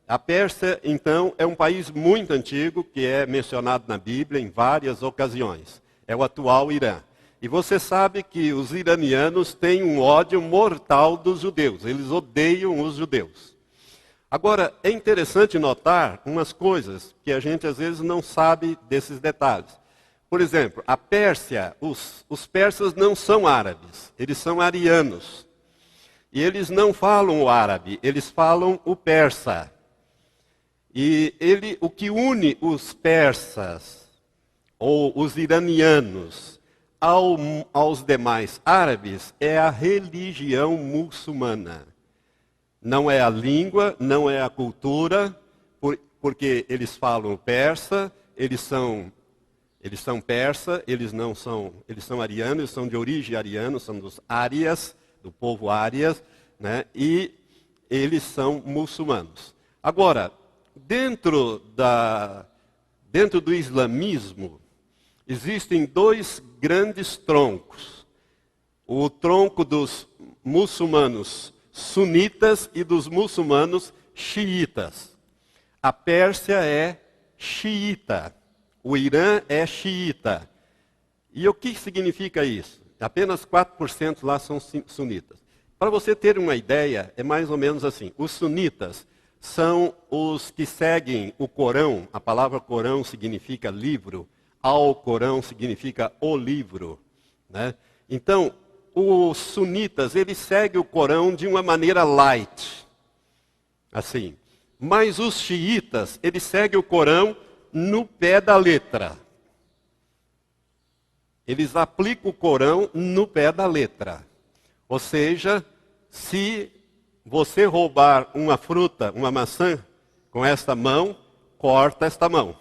A Pérsia, então, é um país muito antigo, que é mencionado na Bíblia em várias ocasiões. É o atual Irã. E você sabe que os iranianos têm um ódio mortal dos judeus. Eles odeiam os judeus. Agora, é interessante notar umas coisas que a gente às vezes não sabe desses detalhes. Por exemplo, a Pérsia, os persas não são árabes, eles são arianos. E eles não falam o árabe, eles falam o persa. E o que une os persas, ou os iranianos, aos demais árabes, é a religião muçulmana. Não é a língua, não é a cultura, porque eles falam persa, eles são persa, eles são arianos, eles são de origem ariana, são dos árias, do povo árias, né? E eles são muçulmanos. Agora, dentro do islamismo, existem dois grandes troncos. o tronco dos muçulmanos sunitas e dos muçulmanos xiitas. A Pérsia é xiita, o Irã é xiita. E o que significa isso? Apenas 4% lá são sunitas. Para você ter uma ideia, é mais ou menos assim. Os sunitas são os que seguem o Corão. A palavra Corão significa livro. Al-Corão significa o livro. Né? Então, os sunitas, eles seguem o Corão de uma maneira light. Assim. Mas os xiitas, eles seguem o Corão no pé da letra. Eles aplicam o Corão no pé da letra. Ou seja, se você roubar uma fruta, uma maçã, com esta mão, corta esta mão.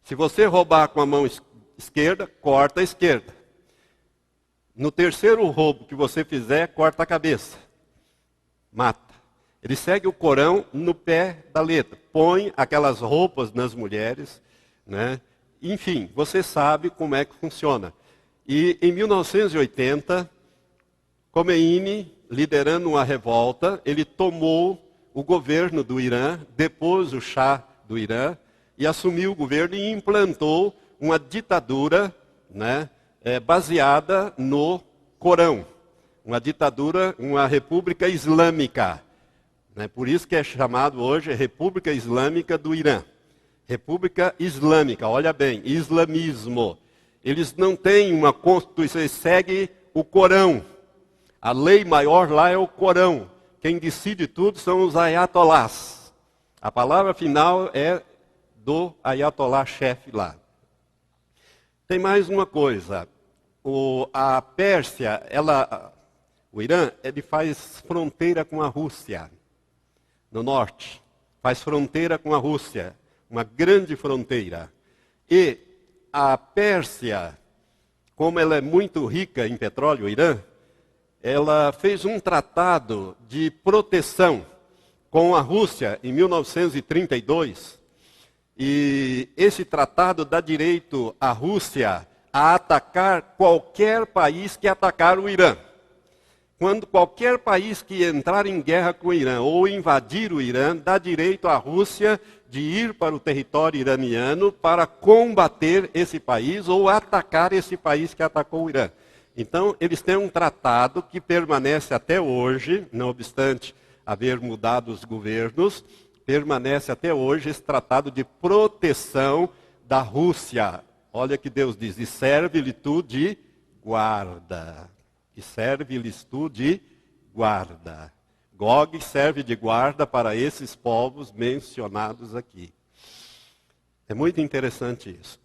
Se você roubar com a mão esquerda, corta a esquerda. No terceiro roubo que você fizer, corta a cabeça. Mata. Ele segue o Corão no pé da letra. Põe aquelas roupas nas mulheres, né? Enfim, você sabe como é que funciona. E em 1980, Khomeini, liderando uma revolta, ele tomou o governo do Irã, depôs o Shah do Irã, e assumiu o governo e implantou uma ditadura, né, baseada no Corão. Uma ditadura, uma república islâmica. Né, por isso que é chamado hoje República Islâmica do Irã. República Islâmica, olha bem, islamismo. Eles não têm uma constituição, eles seguem o Corão. A lei maior lá é o Corão. Quem decide tudo são os ayatolás. A palavra final é do ayatolá-chefe lá. Tem mais uma coisa. A Pérsia, o Irã, ele faz fronteira com a Rússia, no norte. Faz fronteira com a Rússia. Uma grande fronteira. E a Pérsia, como ela é muito rica em petróleo, o Irã, ela fez um tratado de proteção com a Rússia em 1932. E esse tratado dá direito à Rússia a atacar qualquer país que atacar o Irã. Quando qualquer país que entrar em guerra com o Irã ou invadir o Irã, dá direito à Rússia de ir para o território iraniano para combater esse país ou atacar esse país que atacou o Irã. Então, eles têm um tratado que permanece até hoje, não obstante haver mudado os governos, permanece até hoje esse tratado de proteção da Rússia. Olha que Deus diz, e serve-lhe tu de guarda. E serve-lhes tu de guarda. Gog serve de guarda para esses povos mencionados aqui. É muito interessante isso.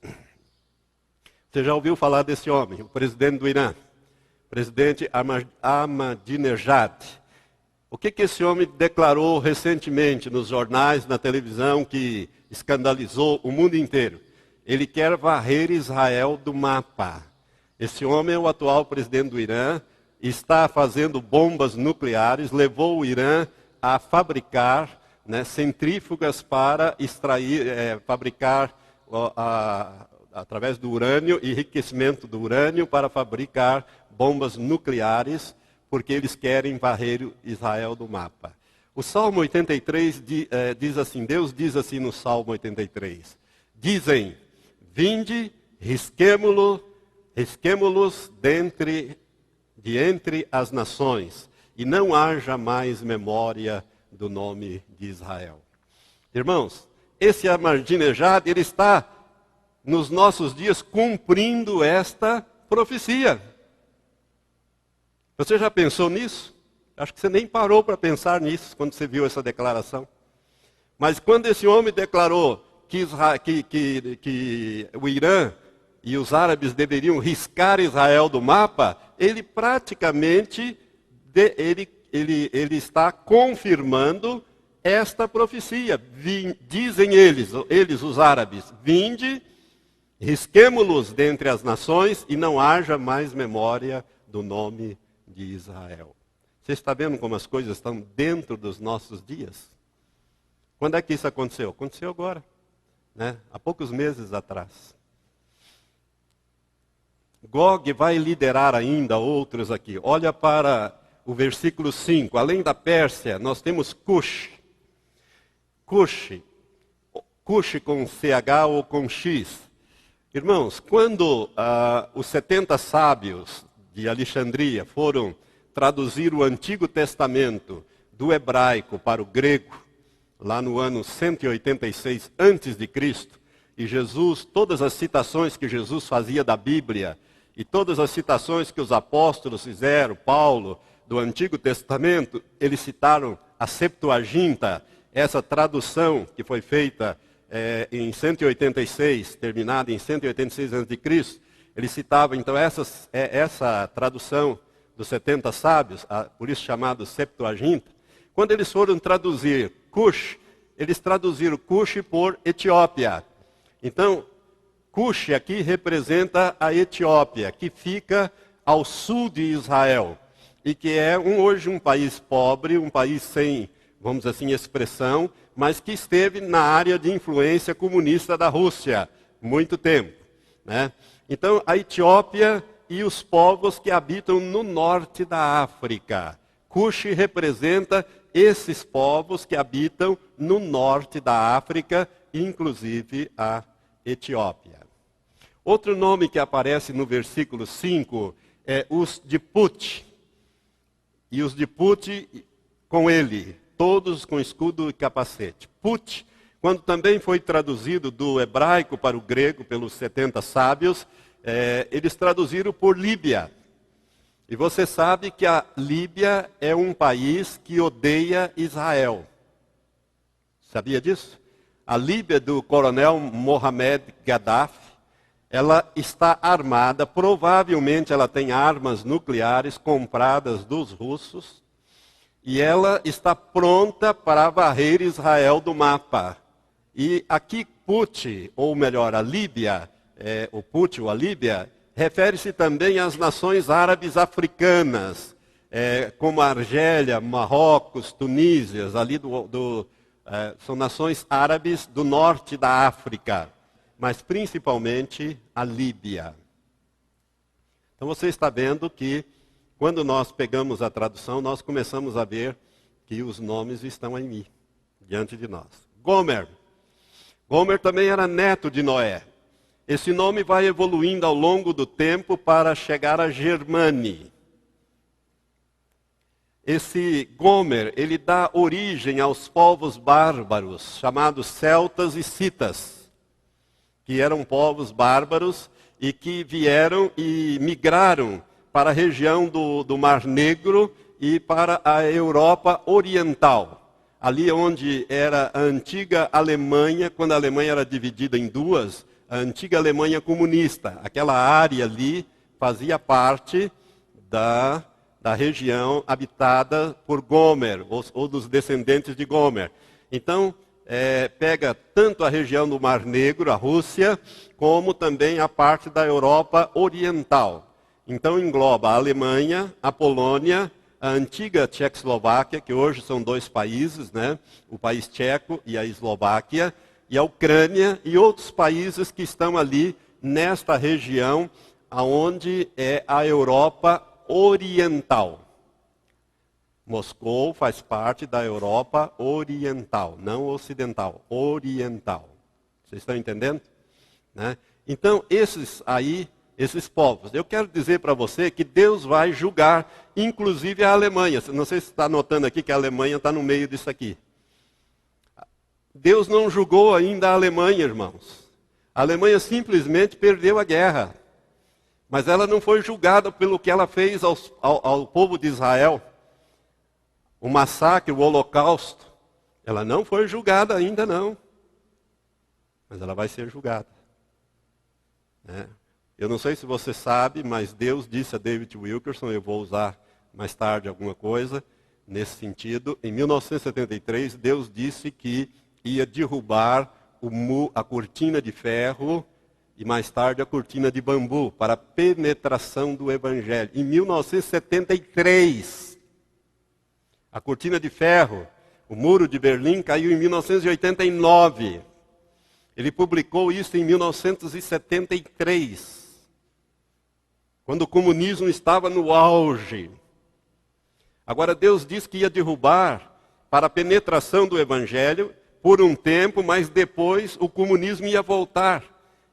Você já ouviu falar desse homem, o presidente do Irã, o presidente Ahmadinejad. O que esse homem declarou recentemente nos jornais, na televisão, que escandalizou o mundo inteiro? Ele quer varrer Israel do mapa. Esse homem é o atual presidente do Irã, está fazendo bombas nucleares, levou o Irã a fabricar, né, centrífugas para extrair, fabricar através do urânio, enriquecimento do urânio para fabricar bombas nucleares, porque eles querem varrer Israel do mapa. O Salmo 83 diz assim, Deus diz assim no Salmo 83, dizem, vinde, risquemo-los de entre as nações, e não haja mais memória do nome de Israel. Irmãos, esse Ahmadinejad, ele está nos nossos dias cumprindo esta profecia. Você já pensou nisso? Acho que você nem parou para pensar nisso quando você viu essa declaração. Mas quando esse homem declarou que o Irã e os árabes deveriam riscar Israel do mapa, ele praticamente ele está confirmando esta profecia. Dizem eles, os árabes, vinde, risquemo-los dentre as nações e não haja mais memória do nome de Israel. Você está vendo como as coisas estão dentro dos nossos dias? Quando é que isso aconteceu? Aconteceu agora, né? Há poucos meses atrás. Gog vai liderar ainda outros aqui. Olha para o versículo 5. Além da Pérsia, nós temos Cush. Cush com CH ou com X. Irmãos, quando os 70 sábios de Alexandria foram traduzir o Antigo Testamento do hebraico para o grego, lá no ano 186 a.C., e Jesus, todas as citações que Jesus fazia da Bíblia, e todas as citações que os apóstolos fizeram, Paulo, do Antigo Testamento, eles citaram a Septuaginta, essa tradução que foi feita em 186, terminada em 186 a.C., ele citava então essa tradução dos 70 sábios, por isso chamado Septuaginta. Quando eles foram traduzir Cush, eles traduziram Cush por Etiópia. Então, Cush aqui representa a Etiópia, que fica ao sul de Israel, e que é hoje um país pobre, um país sem, vamos dizer assim, expressão, mas que esteve na área de influência comunista da Rússia muito tempo, né? Então, a Etiópia e os povos que habitam no norte da África. Cush representa esses povos que habitam no norte da África, inclusive a Etiópia. Outro nome que aparece no versículo 5 é os de Put. E os de Put com ele, todos com escudo e capacete. Put, quando também foi traduzido do hebraico para o grego pelos 70 sábios, eles traduziram por Líbia. E você sabe que a Líbia é um país que odeia Israel. Sabia disso? A Líbia do coronel Mohamed Gaddafi, ela está armada, provavelmente ela tem armas nucleares compradas dos russos, e ela está pronta para varrer Israel do mapa. E aqui Put, ou melhor, a Líbia, o Put ou a Líbia, refere-se também às nações árabes africanas, como a Argélia, Marrocos, Tunísia, ali são nações árabes do norte da África, mas principalmente a Líbia. Então você está vendo que, quando nós pegamos a tradução, nós começamos a ver que os nomes estão aí, diante de nós. Gomer. Gomer também era neto de Noé. Esse nome vai evoluindo ao longo do tempo para chegar a Germane. Esse Gomer, ele dá origem aos povos bárbaros, chamados celtas e citas, que eram povos bárbaros e que vieram e migraram para a região do Mar Negro e para a Europa Oriental. Ali onde era a antiga Alemanha, quando a Alemanha era dividida em duas, a antiga Alemanha comunista. Aquela área ali fazia parte da região habitada por Gomer, ou dos descendentes de Gomer. Então, pega tanto a região do Mar Negro, a Rússia, como também a parte da Europa Oriental. Então, engloba a Alemanha, a Polônia, a antiga Tchecoslováquia, que hoje são dois países, né? O país tcheco e a Eslováquia, e a Ucrânia e outros países que estão ali nesta região, onde é a Europa Oriental. Moscou faz parte da Europa Oriental, não ocidental, oriental. Vocês estão entendendo? Né? Então, esses povos, eu quero dizer para você que Deus vai julgar, inclusive a Alemanha. Não sei se está notando aqui que a Alemanha está no meio disso aqui. Deus não julgou ainda a Alemanha, irmãos. A Alemanha simplesmente perdeu a guerra. Mas ela não foi julgada pelo que ela fez ao povo de Israel. O massacre, o holocausto. Ela não foi julgada ainda não. Mas ela vai ser julgada. Eu não sei se você sabe, mas Deus disse a David Wilkerson, eu vou usar mais tarde alguma coisa nesse sentido. Em 1973, Deus disse que ia derrubar a cortina de ferro e mais tarde a cortina de bambu para a penetração do Evangelho. Em 1973, a cortina de ferro, o muro de Berlim caiu em 1989. Ele publicou isso em 1973. quando o comunismo estava no auge. Agora Deus diz que ia derrubar para a penetração do evangelho por um tempo, mas depois o comunismo ia voltar,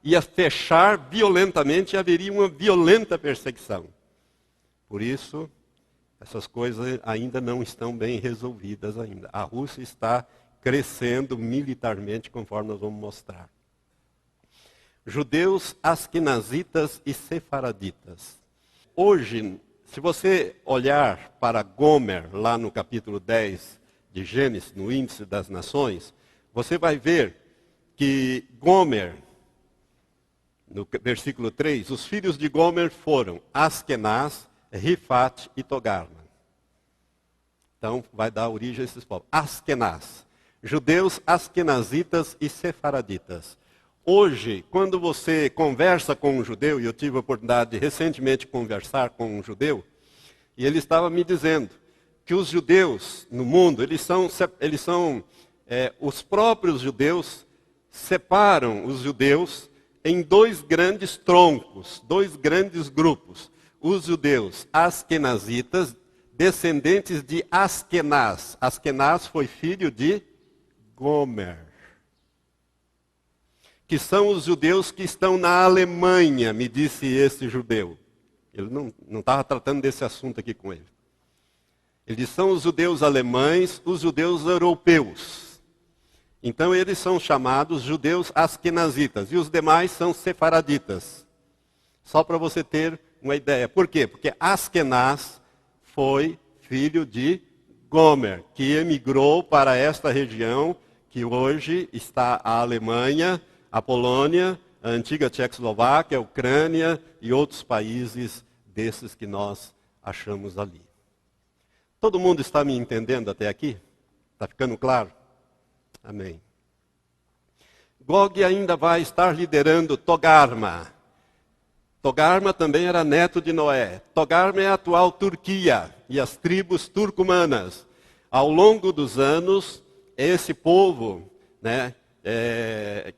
ia fechar violentamente e haveria uma violenta perseguição. Por isso, essas coisas ainda não estão bem resolvidas ainda. A Rússia está crescendo militarmente, conforme nós vamos mostrar. Judeus asquenazitas e sefaraditas. Hoje, se você olhar para Gomer, lá no capítulo 10 de Gênesis, no índice das nações, você vai ver que Gomer, no versículo 3, os filhos de Gomer foram Askenaz, Rifat e Togarma. Então, vai dar origem a esses povos. Askenaz, judeus askenazitas e sefaraditas. Hoje, quando você conversa com um judeu, e eu tive a oportunidade de recentemente conversar com um judeu, e ele estava me dizendo que os judeus no mundo, os próprios judeus separam os judeus em dois grandes troncos, dois grandes grupos. Os judeus askenazitas, descendentes de Askenaz. Askenaz foi filho de Gomer. Que são os judeus que estão na Alemanha, me disse esse judeu. Ele não estava tratando desse assunto aqui com ele. Ele disse, são os judeus alemães, os judeus europeus. Então eles são chamados judeus askenazitas, e os demais são sefaraditas. Só para você ter uma ideia. Por quê? Porque Askenaz foi filho de Gomer, que emigrou para esta região, que hoje está a Alemanha, a Polônia, a antiga Tchecoslováquia, a Ucrânia e outros países desses que nós achamos ali. Todo mundo está me entendendo até aqui? Está ficando claro? Amém. Gog ainda vai estar liderando Togarma. Togarma também era neto de Noé. Togarma é a atual Turquia e as tribos turcomanas. Ao longo dos anos, esse povo,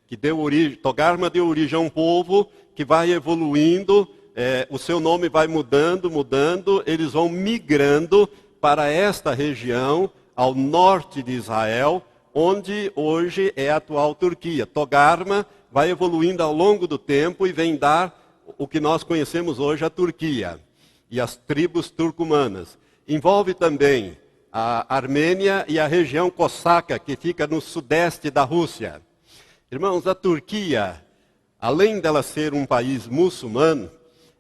que deu origem, Togarma deu origem a um povo que vai evoluindo, o seu nome vai mudando, eles vão migrando para esta região, ao norte de Israel, onde hoje é a atual Turquia. Togarma vai evoluindo ao longo do tempo e vem dar o que nós conhecemos hoje, a Turquia e as tribos turcomanas. Envolve também a Armênia e a região cosaca, que fica no sudeste da Rússia. Irmãos, a Turquia, além dela ser um país muçulmano,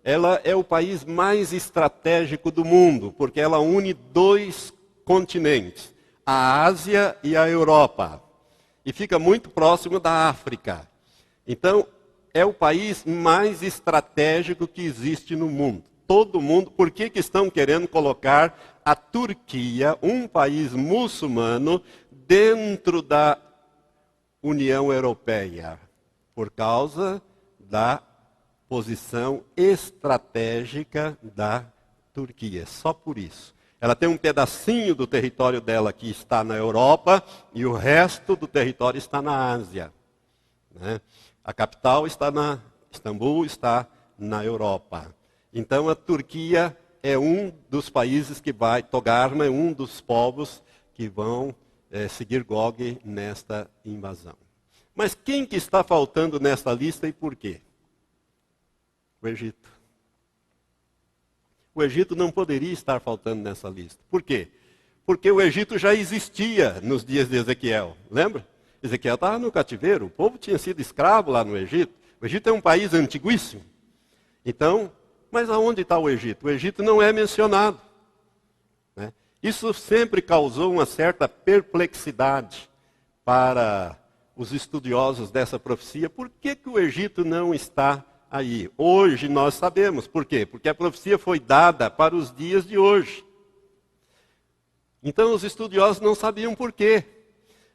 ela é o país mais estratégico do mundo, porque ela une dois continentes, a Ásia e a Europa, e fica muito próximo da África. Então, é o país mais estratégico que existe no mundo. Todo mundo, por que estão querendo colocar a Turquia, um país muçulmano, dentro da União Europeia? Por causa da posição estratégica da Turquia, só por isso. Ela tem um pedacinho do território dela que está na Europa e o resto do território está na Ásia. A capital está Istambul está na Europa. Então a Turquia é um dos países que vai, Togarma é um dos povos que vão seguir Gog nesta invasão. Mas quem que está faltando nesta lista e por quê? O Egito. O Egito não poderia estar faltando nessa lista. Por quê? Porque o Egito já existia nos dias de Ezequiel. Lembra? Ezequiel estava no cativeiro, o povo tinha sido escravo lá no Egito. O Egito é um país antiguíssimo. Então, mas aonde está o Egito? O Egito não é mencionado. Isso sempre causou uma certa perplexidade para os estudiosos dessa profecia. Por que o Egito não está aí? Hoje nós sabemos. Por quê? Porque a profecia foi dada para os dias de hoje. Então os estudiosos não sabiam por quê.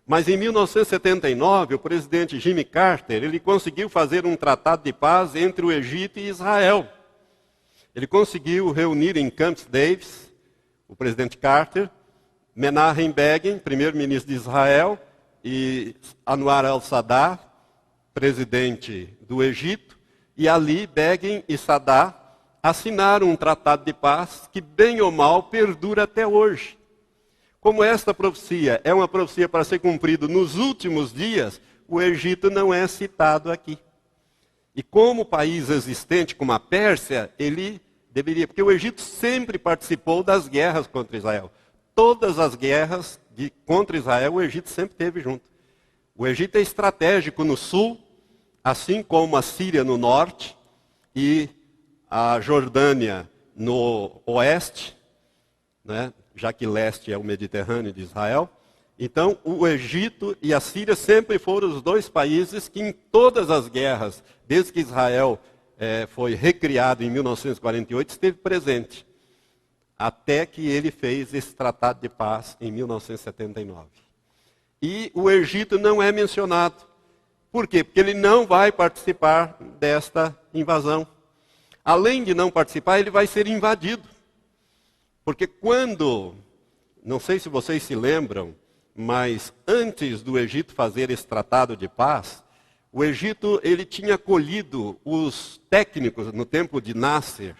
Mas em 1979, o presidente Jimmy Carter, ele conseguiu fazer um tratado de paz entre o Egito e Israel. Ele conseguiu reunir em Camp Davis, o presidente Carter, Menahem Begin, primeiro-ministro de Israel, e Anwar al-Sadat, presidente do Egito, e ali Begin e Sadat assinaram um tratado de paz que, bem ou mal, perdura até hoje. Como esta profecia é uma profecia para ser cumprida nos últimos dias, o Egito não é citado aqui. E como país existente, como a Pérsia, ele deveria, porque o Egito sempre participou das guerras contra Israel. Todas as guerras contra Israel, o Egito sempre esteve junto. O Egito é estratégico no sul, assim como a Síria no norte e a Jordânia no oeste, né? Já que leste é o Mediterrâneo de Israel. Então, o Egito e a Síria sempre foram os dois países que em todas as guerras, desde que Israel foi recriado em 1948, esteve presente. Até que ele fez esse tratado de paz em 1979. E o Egito não é mencionado. Por quê? Porque ele não vai participar desta invasão. Além de não participar, ele vai ser invadido. Porque quando, não sei se vocês se lembram, mas antes do Egito fazer esse tratado de paz, o Egito ele tinha acolhido os técnicos no tempo de Nasser,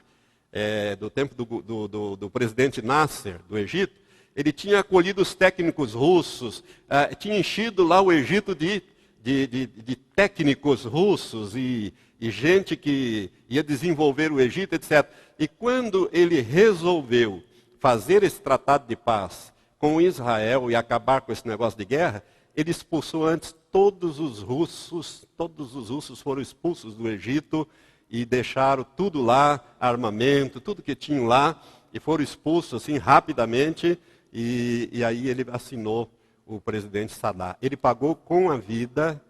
do tempo do presidente Nasser do Egito, ele tinha acolhido os técnicos russos, tinha enchido lá o Egito de técnicos russos e gente que ia desenvolver o Egito, etc. E quando ele resolveu fazer esse tratado de paz com Israel e acabar com esse negócio de guerra, ele expulsou antes todos os russos foram expulsos do Egito e deixaram tudo lá, armamento, tudo que tinham lá, e foram expulsos assim rapidamente, e aí ele assinou o presidente Sadat. Ele pagou com a vida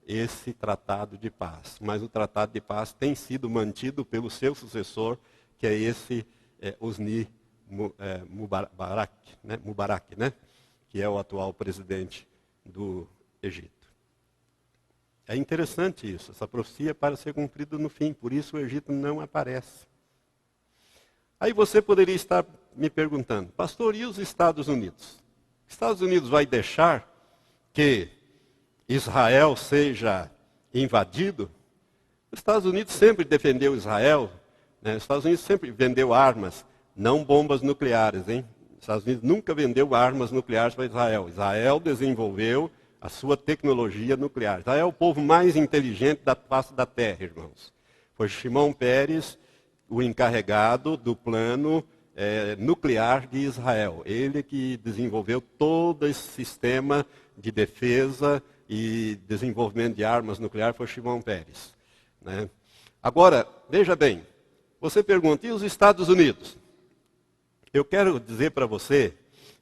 esse tratado de paz, mas o tratado de paz tem sido mantido pelo seu sucessor, que é esse Hosni Mubarak, né? Que é o atual presidente do Egito. É interessante isso, essa profecia para ser cumprida no fim, por isso o Egito não aparece. Aí você poderia estar me perguntando, pastor, e os Estados Unidos? Os Estados Unidos vai deixar que Israel seja invadido? Os Estados Unidos sempre defendeu Israel, né? Os Estados Unidos sempre vendeu armas, não bombas nucleares, hein? Os Estados Unidos nunca vendeu armas nucleares para Israel. Israel desenvolveu a sua tecnologia nuclear. Israel é o povo mais inteligente da face da terra, irmãos. Foi Shimon Peres o encarregado do plano nuclear de Israel. Ele que desenvolveu todo esse sistema de defesa e desenvolvimento de armas nucleares foi Shimon Peres, né? Agora, veja bem, você pergunta, e os Estados Unidos? Eu quero dizer para você,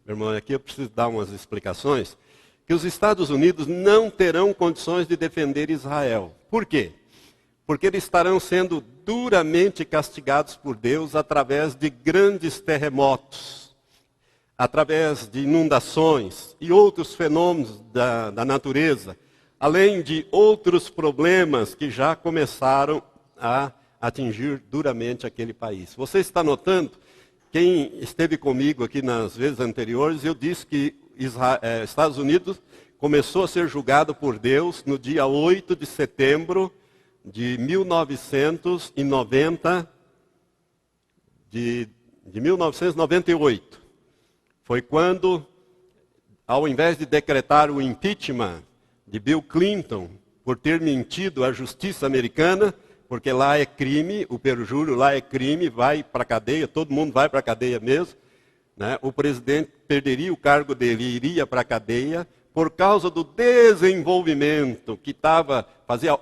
meu irmão, aqui eu preciso dar umas explicações, que os Estados Unidos não terão condições de defender Israel. Por quê? Porque eles estarão sendo duramente castigados por Deus através de grandes terremotos, através de inundações e outros fenômenos da natureza, além de outros problemas que já começaram a atingir duramente aquele país. Você está notando? Quem esteve comigo aqui nas vezes anteriores, eu disse que Estados Unidos começou a ser julgado por Deus no dia 8 de setembro de 1998. Foi quando, ao invés de decretar o impeachment de Bill Clinton por ter mentido à justiça americana, porque lá é crime, o perjúrio lá é crime, vai para a cadeia, todo mundo vai para a cadeia mesmo, né? O presidente perderia o cargo dele e iria para a cadeia por causa do desenvolvimento que fazia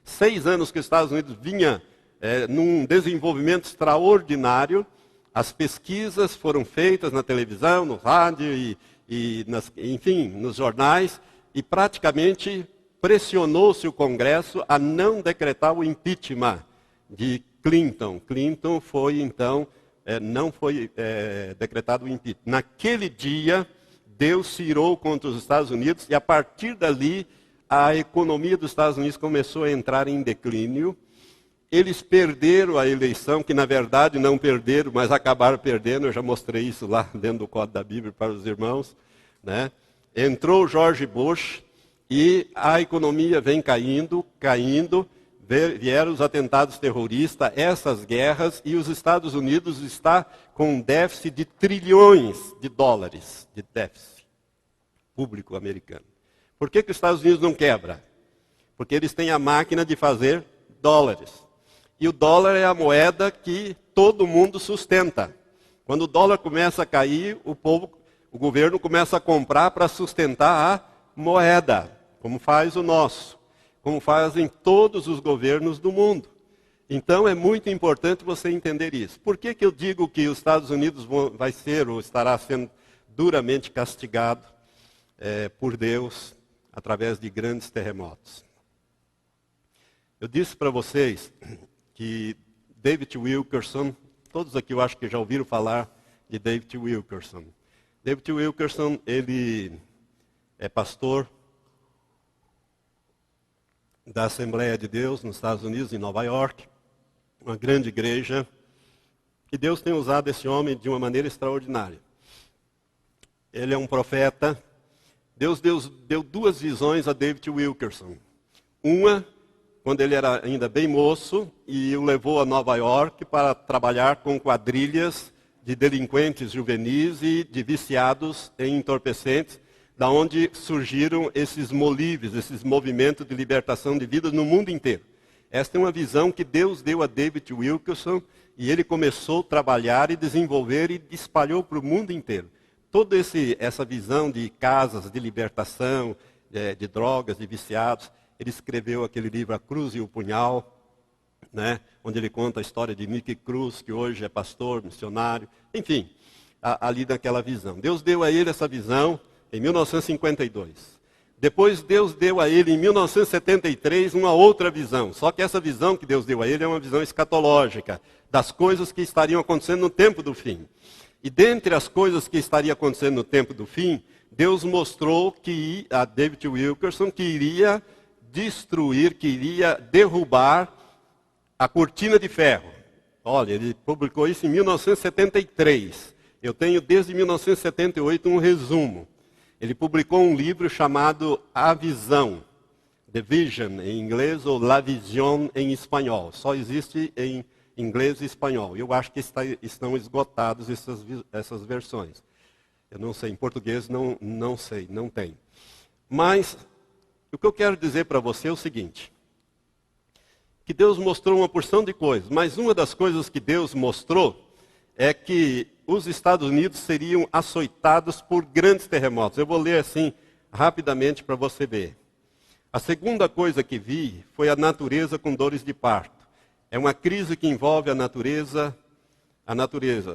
6 anos que os Estados Unidos vinha num desenvolvimento extraordinário. As pesquisas foram feitas na televisão, no rádio enfim, nos jornais, e praticamente pressionou-se o Congresso a não decretar o impeachment de Clinton. Clinton foi, então, não foi decretado o impeachment. Naquele dia, Deus se irou contra os Estados Unidos e, a partir dali, a economia dos Estados Unidos começou a entrar em declínio. Eles perderam a eleição, que na verdade não perderam, mas acabaram perdendo. Eu já mostrei isso lá dentro do Código da Bíblia para os irmãos, né? Entrou George Bush e a economia vem caindo, vieram os atentados terroristas, essas guerras, e os Estados Unidos está com um déficit de trilhões de dólares de déficit público americano. Por que os Estados Unidos não quebra? Porque eles têm a máquina de fazer dólares. E o dólar é a moeda que todo mundo sustenta. Quando o dólar começa a cair, o governo começa a comprar para sustentar a moeda, como faz o nosso, como fazem todos os governos do mundo. Então é muito importante você entender isso. Por que eu digo que os Estados Unidos vai ser ou estará sendo duramente castigado por Deus através de grandes terremotos? Eu disse para vocês que David Wilkerson, todos aqui eu acho que já ouviram falar de David Wilkerson. David Wilkerson, ele é pastor da Assembleia de Deus nos Estados Unidos, em Nova York, uma grande igreja, e Deus tem usado esse homem de uma maneira extraordinária. Ele é um profeta. Deus deu duas visões a David Wilkerson. Uma, quando ele era ainda bem moço, e o levou a Nova York para trabalhar com quadrilhas de delinquentes juvenis e de viciados em entorpecentes, da onde surgiram esses molives, esses movimentos de libertação de vidas no mundo inteiro. Esta é uma visão que Deus deu a David Wilkerson, e ele começou a trabalhar e desenvolver e espalhou para o mundo inteiro. Toda essa visão de casas de libertação, de drogas, de viciados, ele escreveu aquele livro A Cruz e o Punhal, né, onde ele conta a história de Nick Cruz, que hoje é pastor, missionário, enfim, ali naquela visão. Deus deu a ele essa visão em 1952. Depois Deus deu a ele, em 1973, uma outra visão. Só que essa visão que Deus deu a ele é uma visão escatológica, das coisas que estariam acontecendo no tempo do fim. E dentre as coisas que estariam acontecendo no tempo do fim, Deus mostrou a David Wilkerson que iria destruir, que iria derrubar a cortina de ferro. Olha, ele publicou isso em 1973. Eu tenho desde 1978 um resumo. Ele publicou um livro chamado A Visão, The Vision em inglês, ou La Vision em espanhol. Só existe em inglês e espanhol. Eu acho que estão esgotados essas versões. Eu não sei, em português não sei, não tem. Mas o que eu quero dizer para você é o seguinte, que Deus mostrou uma porção de coisas, mas uma das coisas que Deus mostrou é que os Estados Unidos seriam açoitados por grandes terremotos. Eu vou ler assim rapidamente para você ver. A segunda coisa que vi foi a natureza com dores de parto. É uma crise que envolve a natureza,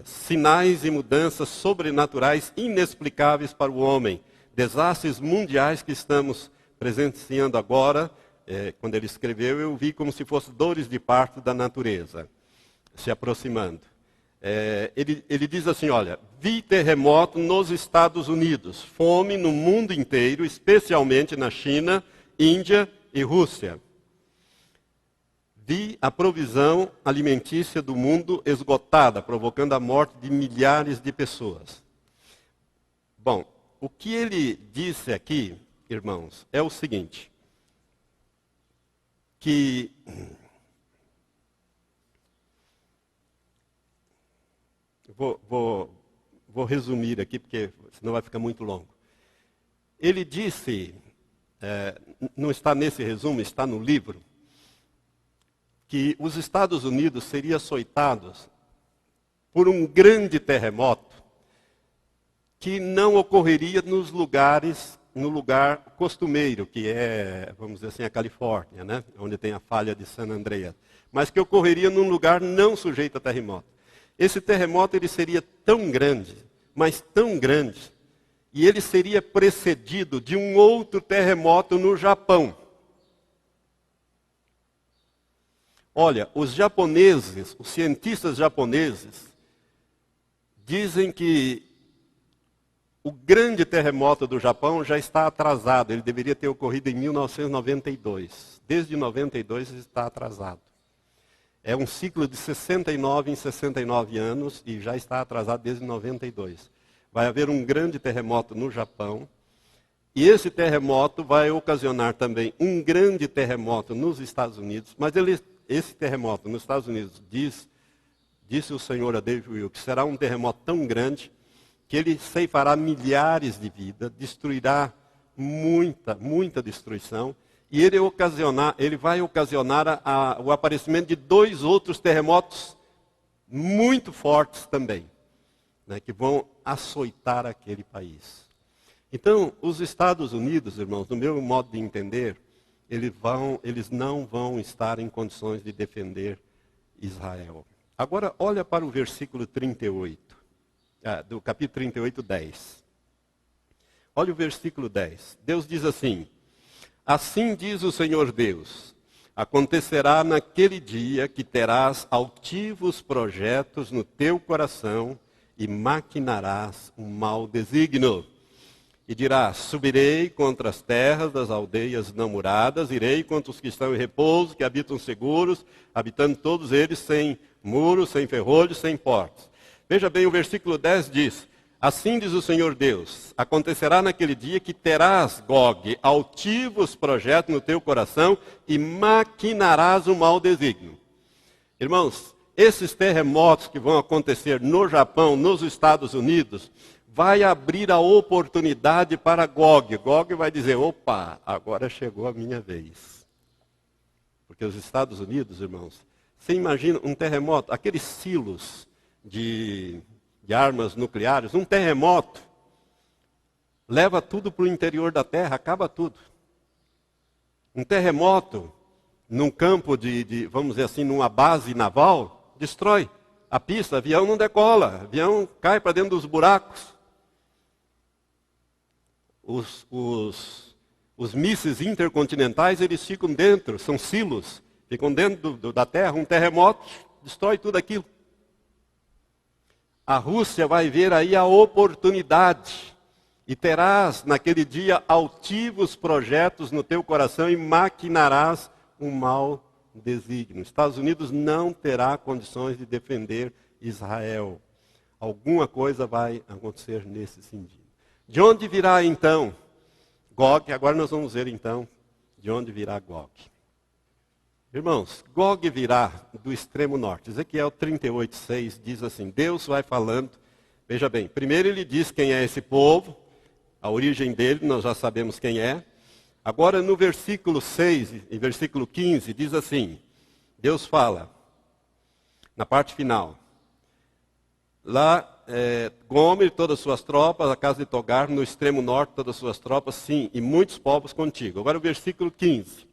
sinais e mudanças sobrenaturais inexplicáveis para o homem, desastres mundiais que estamos presenciando agora. Quando ele escreveu, eu vi como se fossem dores de parto da natureza se aproximando. Ele diz assim, olha, vi terremoto nos Estados Unidos, fome no mundo inteiro, especialmente na China, Índia e Rússia. Vi a provisão alimentícia do mundo esgotada, provocando a morte de milhares de pessoas. Bom, o que ele disse aqui, irmãos, é o seguinte, que vou resumir aqui, porque senão vai ficar muito longo. Ele disse, não está nesse resumo, está no livro, que os Estados Unidos seriam açoitados por um grande terremoto que não ocorreria no lugar costumeiro, que é, vamos dizer assim, a Califórnia, né? Onde tem a falha de San Andreas, mas que ocorreria num lugar não sujeito a terremoto. Esse terremoto ele seria tão grande, mas tão grande, e ele seria precedido de um outro terremoto no Japão. Olha, os japoneses, os cientistas japoneses, dizem que o grande terremoto do Japão já está atrasado. Ele deveria ter ocorrido em 1992. Desde 92 ele está atrasado. É um ciclo de 69 em 69 anos e já está atrasado desde 92. Vai haver um grande terremoto no Japão E esse terremoto vai ocasionar também um grande terremoto nos Estados Unidos. Mas esse terremoto nos Estados Unidos, disse o senhor a David Will, que será um terremoto tão grande que ele ceifará milhares de vidas, destruirá muita destruição. E ele vai ocasionar o aparecimento de 2 outros terremotos muito fortes também, né, que vão açoitar aquele país. Então, os Estados Unidos, irmãos, no meu modo de entender, eles não vão estar em condições de defender Israel. Agora, olha para o versículo 38, do capítulo 38, 10. Olha o versículo 10. Deus diz assim: assim diz o Senhor Deus, acontecerá naquele dia que terás altivos projetos no teu coração e maquinarás um mau desígnio. E dirás: subirei contra as terras das aldeias não muradas, irei contra os que estão em repouso, que habitam seguros, habitando todos eles sem muros, sem ferrolhos, sem portas. Veja bem, o versículo 10 diz: assim diz o Senhor Deus, acontecerá naquele dia que terás, Gog, altivos projetos no teu coração e maquinarás um mau desígnio. Irmãos, esses terremotos que vão acontecer no Japão, nos Estados Unidos, vai abrir a oportunidade para Gog. Gog vai dizer: opa, agora chegou a minha vez. Porque os Estados Unidos, irmãos, você imagina um terremoto, aqueles silos de armas nucleares, um terremoto leva tudo para o interior da terra, acaba tudo. Um terremoto num campo vamos dizer assim, numa base naval, destrói a pista, avião não decola, avião cai para dentro dos buracos. Os mísseis intercontinentais, eles ficam dentro, são silos, ficam dentro da terra, um terremoto destrói tudo aquilo. A Rússia vai ver aí a oportunidade, e terás naquele dia altivos projetos no teu coração e maquinarás um mau desígnio. Os Estados Unidos não terá condições de defender Israel. Alguma coisa vai acontecer nesse sentido. De onde virá então Gog? Agora nós vamos ver então de onde virá Gog. Irmãos, Gog virá do extremo norte. Ezequiel 38:6 diz assim: Deus vai falando. Veja bem, primeiro ele diz quem é esse povo, a origem dele, nós já sabemos quem é. Agora no versículo 6 e versículo 15 diz assim, Deus fala, na parte final, lá Gomer e todas as suas tropas, a casa de Togar, no extremo norte todas as suas tropas, sim, e muitos povos contigo. Agora o versículo 15.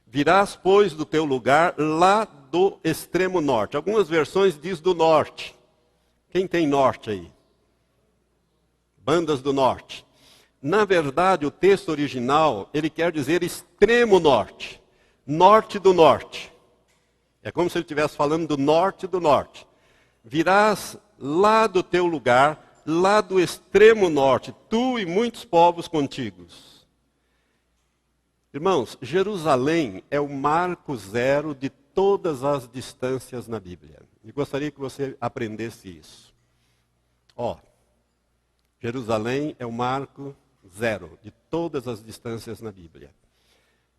Virás, pois, do teu lugar lá do extremo norte. Algumas versões diz do norte. Quem tem norte aí? Bandas do norte. Na verdade, o texto original, ele quer dizer extremo norte. Norte do norte. É como se ele estivesse falando do norte do norte. Virás lá do teu lugar, lá do extremo norte, tu e muitos povos contigo. Irmãos, Jerusalém é o marco zero de todas as distâncias na Bíblia. E gostaria que você aprendesse isso. Jerusalém é o marco zero de todas as distâncias na Bíblia.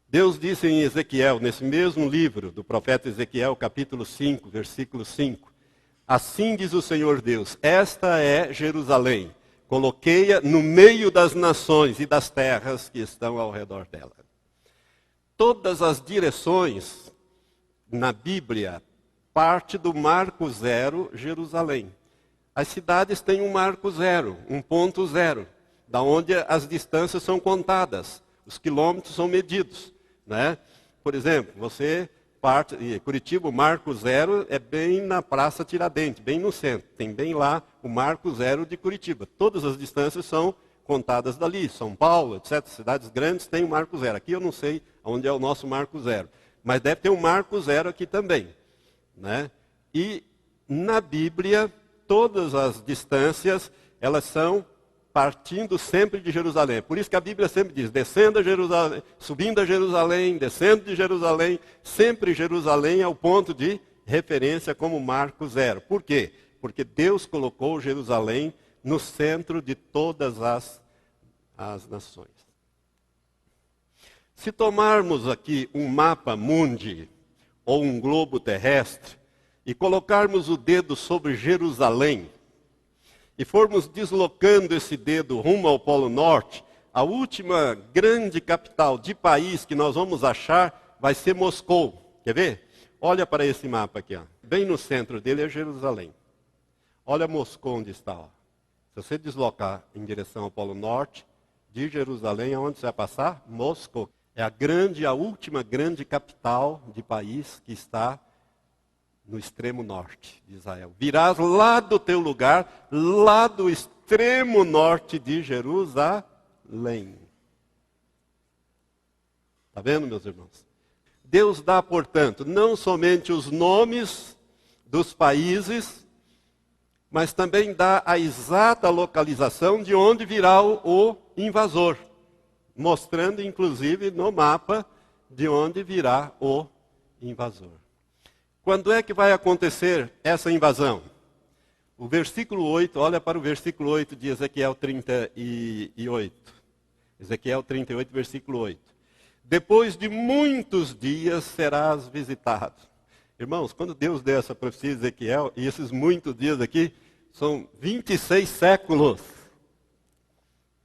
Deus disse em Ezequiel, nesse mesmo livro do profeta Ezequiel, capítulo 5, versículo 5, assim diz o Senhor Deus, esta é Jerusalém, coloquei-a no meio das nações e das terras que estão ao redor dela. Todas as direções na Bíblia parte do marco zero, Jerusalém. As cidades têm um marco zero, um ponto zero, da onde as distâncias são contadas, os quilômetros são medidos, né? Por exemplo, você parte Curitiba, o marco zero é bem na Praça Tiradentes, bem no centro. Tem bem lá o marco zero de Curitiba. Todas as distâncias são contadas dali. São Paulo, etc. Cidades grandes têm o marco zero. Aqui eu não sei onde é o nosso marco zero. Mas deve ter um marco zero aqui também, né? E na Bíblia, todas as distâncias, elas são partindo sempre de Jerusalém. Por isso que a Bíblia sempre diz, descendo a Jerusalém, subindo a Jerusalém, descendo de Jerusalém, sempre Jerusalém é o ponto de referência como marco zero. Por quê? Porque Deus colocou Jerusalém no centro de todas as nações. Se tomarmos aqui um mapa mundi, ou um globo terrestre, e colocarmos o dedo sobre Jerusalém, e formos deslocando esse dedo rumo ao Polo Norte, a última grande capital de país que nós vamos achar vai ser Moscou. Quer ver? Olha para esse mapa aqui. Ó. Bem no centro dele é Jerusalém. Olha Moscou onde está. Ó. Se você deslocar em direção ao Polo Norte, de Jerusalém, aonde você vai passar? Moscou. É a última grande capital de país que está no extremo norte de Israel. Virás lá do teu lugar, lá do extremo norte de Jerusalém. Está vendo, meus irmãos? Deus dá, portanto, não somente os nomes dos países, mas também dá a exata localização de onde virá o invasor, mostrando, inclusive, no mapa de onde virá o invasor. Quando é que vai acontecer essa invasão? O versículo 8, olha para o versículo 8 de Ezequiel 38. Ezequiel 38, versículo 8. Depois de muitos dias serás visitado. Irmãos, quando Deus deu essa profecia a Ezequiel, e esses muitos dias aqui, são 26 séculos.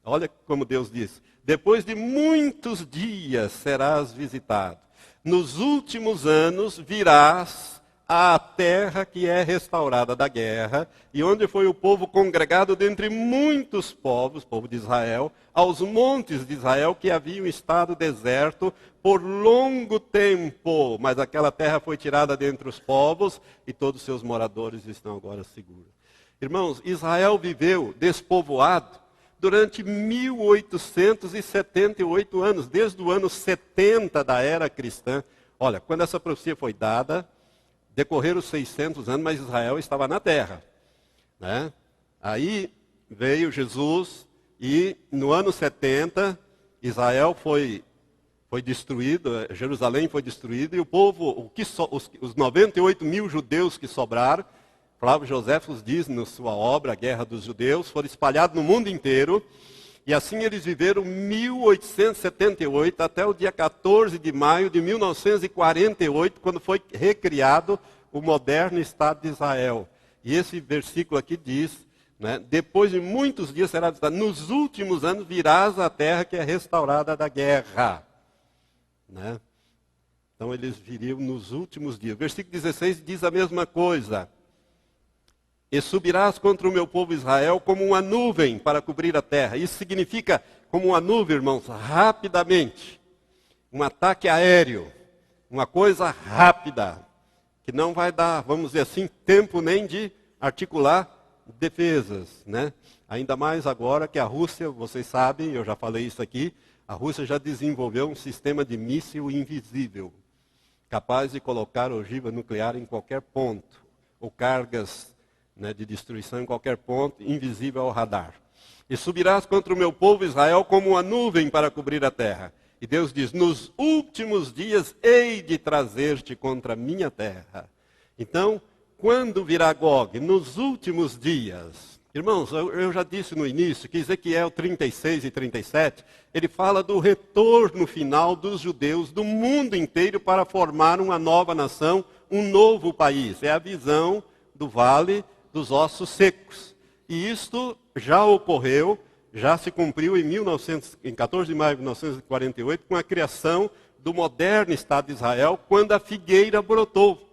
Olha como Deus diz. Depois de muitos dias serás visitado. Nos últimos anos virás à terra que é restaurada da guerra, e onde foi o povo congregado dentre muitos povos, povo de Israel, aos montes de Israel que haviam estado deserto por longo tempo. Mas aquela terra foi tirada dentre os povos, e todos os seus moradores estão agora seguros. Irmãos, Israel viveu despovoado durante 1878 anos, desde o ano 70 da era cristã. Olha, quando essa profecia foi dada, decorreram 600 anos, mas Israel estava na terra. Né? Aí veio Jesus e no ano 70, Israel foi destruído, Jerusalém foi destruída, e o povo, os 98 mil judeus que sobraram, Flávio Joséfos diz na sua obra, A Guerra dos Judeus, foram espalhados no mundo inteiro, e assim eles viveram 1878 até o dia 14 de maio de 1948, quando foi recriado o moderno Estado de Israel. E esse versículo aqui diz, né, depois de muitos dias será visitado, nos últimos anos virás à terra que é restaurada da guerra. Né? Então eles viriam nos últimos dias. Versículo 16 diz a mesma coisa. E subirás contra o meu povo Israel como uma nuvem para cobrir a terra. Isso significa, como uma nuvem, irmãos, rapidamente. Um ataque aéreo. Uma coisa rápida. Que não vai dar, vamos dizer assim, tempo nem de articular defesas. Né? Ainda mais agora que a Rússia, vocês sabem, eu já falei isso aqui, a Rússia já desenvolveu um sistema de míssil invisível. Capaz de colocar ogiva nuclear em qualquer ponto. Ou cargas de destruição em qualquer ponto, invisível ao radar. E subirás contra o meu povo Israel como uma nuvem para cobrir a terra. E Deus diz, nos últimos dias hei de trazer-te contra a minha terra. Então, quando virá Gog? Nos últimos dias. Irmãos, eu já disse no início que Ezequiel 36 e 37, ele fala do retorno final dos judeus do mundo inteiro para formar uma nova nação, um novo país. É a visão do vale dos ossos secos. E isto já ocorreu, já se cumpriu em 14 de maio de 1948, com a criação do moderno Estado de Israel, quando a figueira brotou.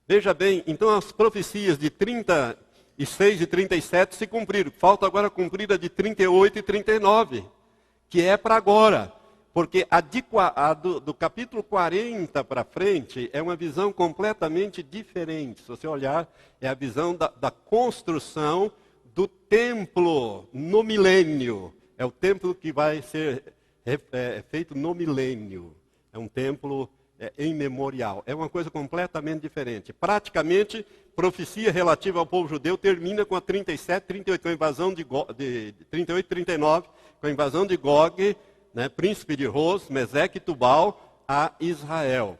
Veja bem, então as profecias de 36 e 37 se cumpriram. Falta agora cumprir a de 38 e 39, que é para agora. Porque do capítulo 40 para frente é uma visão completamente diferente. Se você olhar, é a visão da construção do templo no milênio. É o templo que vai ser feito no milênio. É um templo em memorial. É uma coisa completamente diferente. Praticamente, profecia relativa ao povo judeu termina com a 37, 38, com a invasão de 38 e 39, com a invasão de Gog, príncipe de Ros, Meseque e Tubal, a Israel.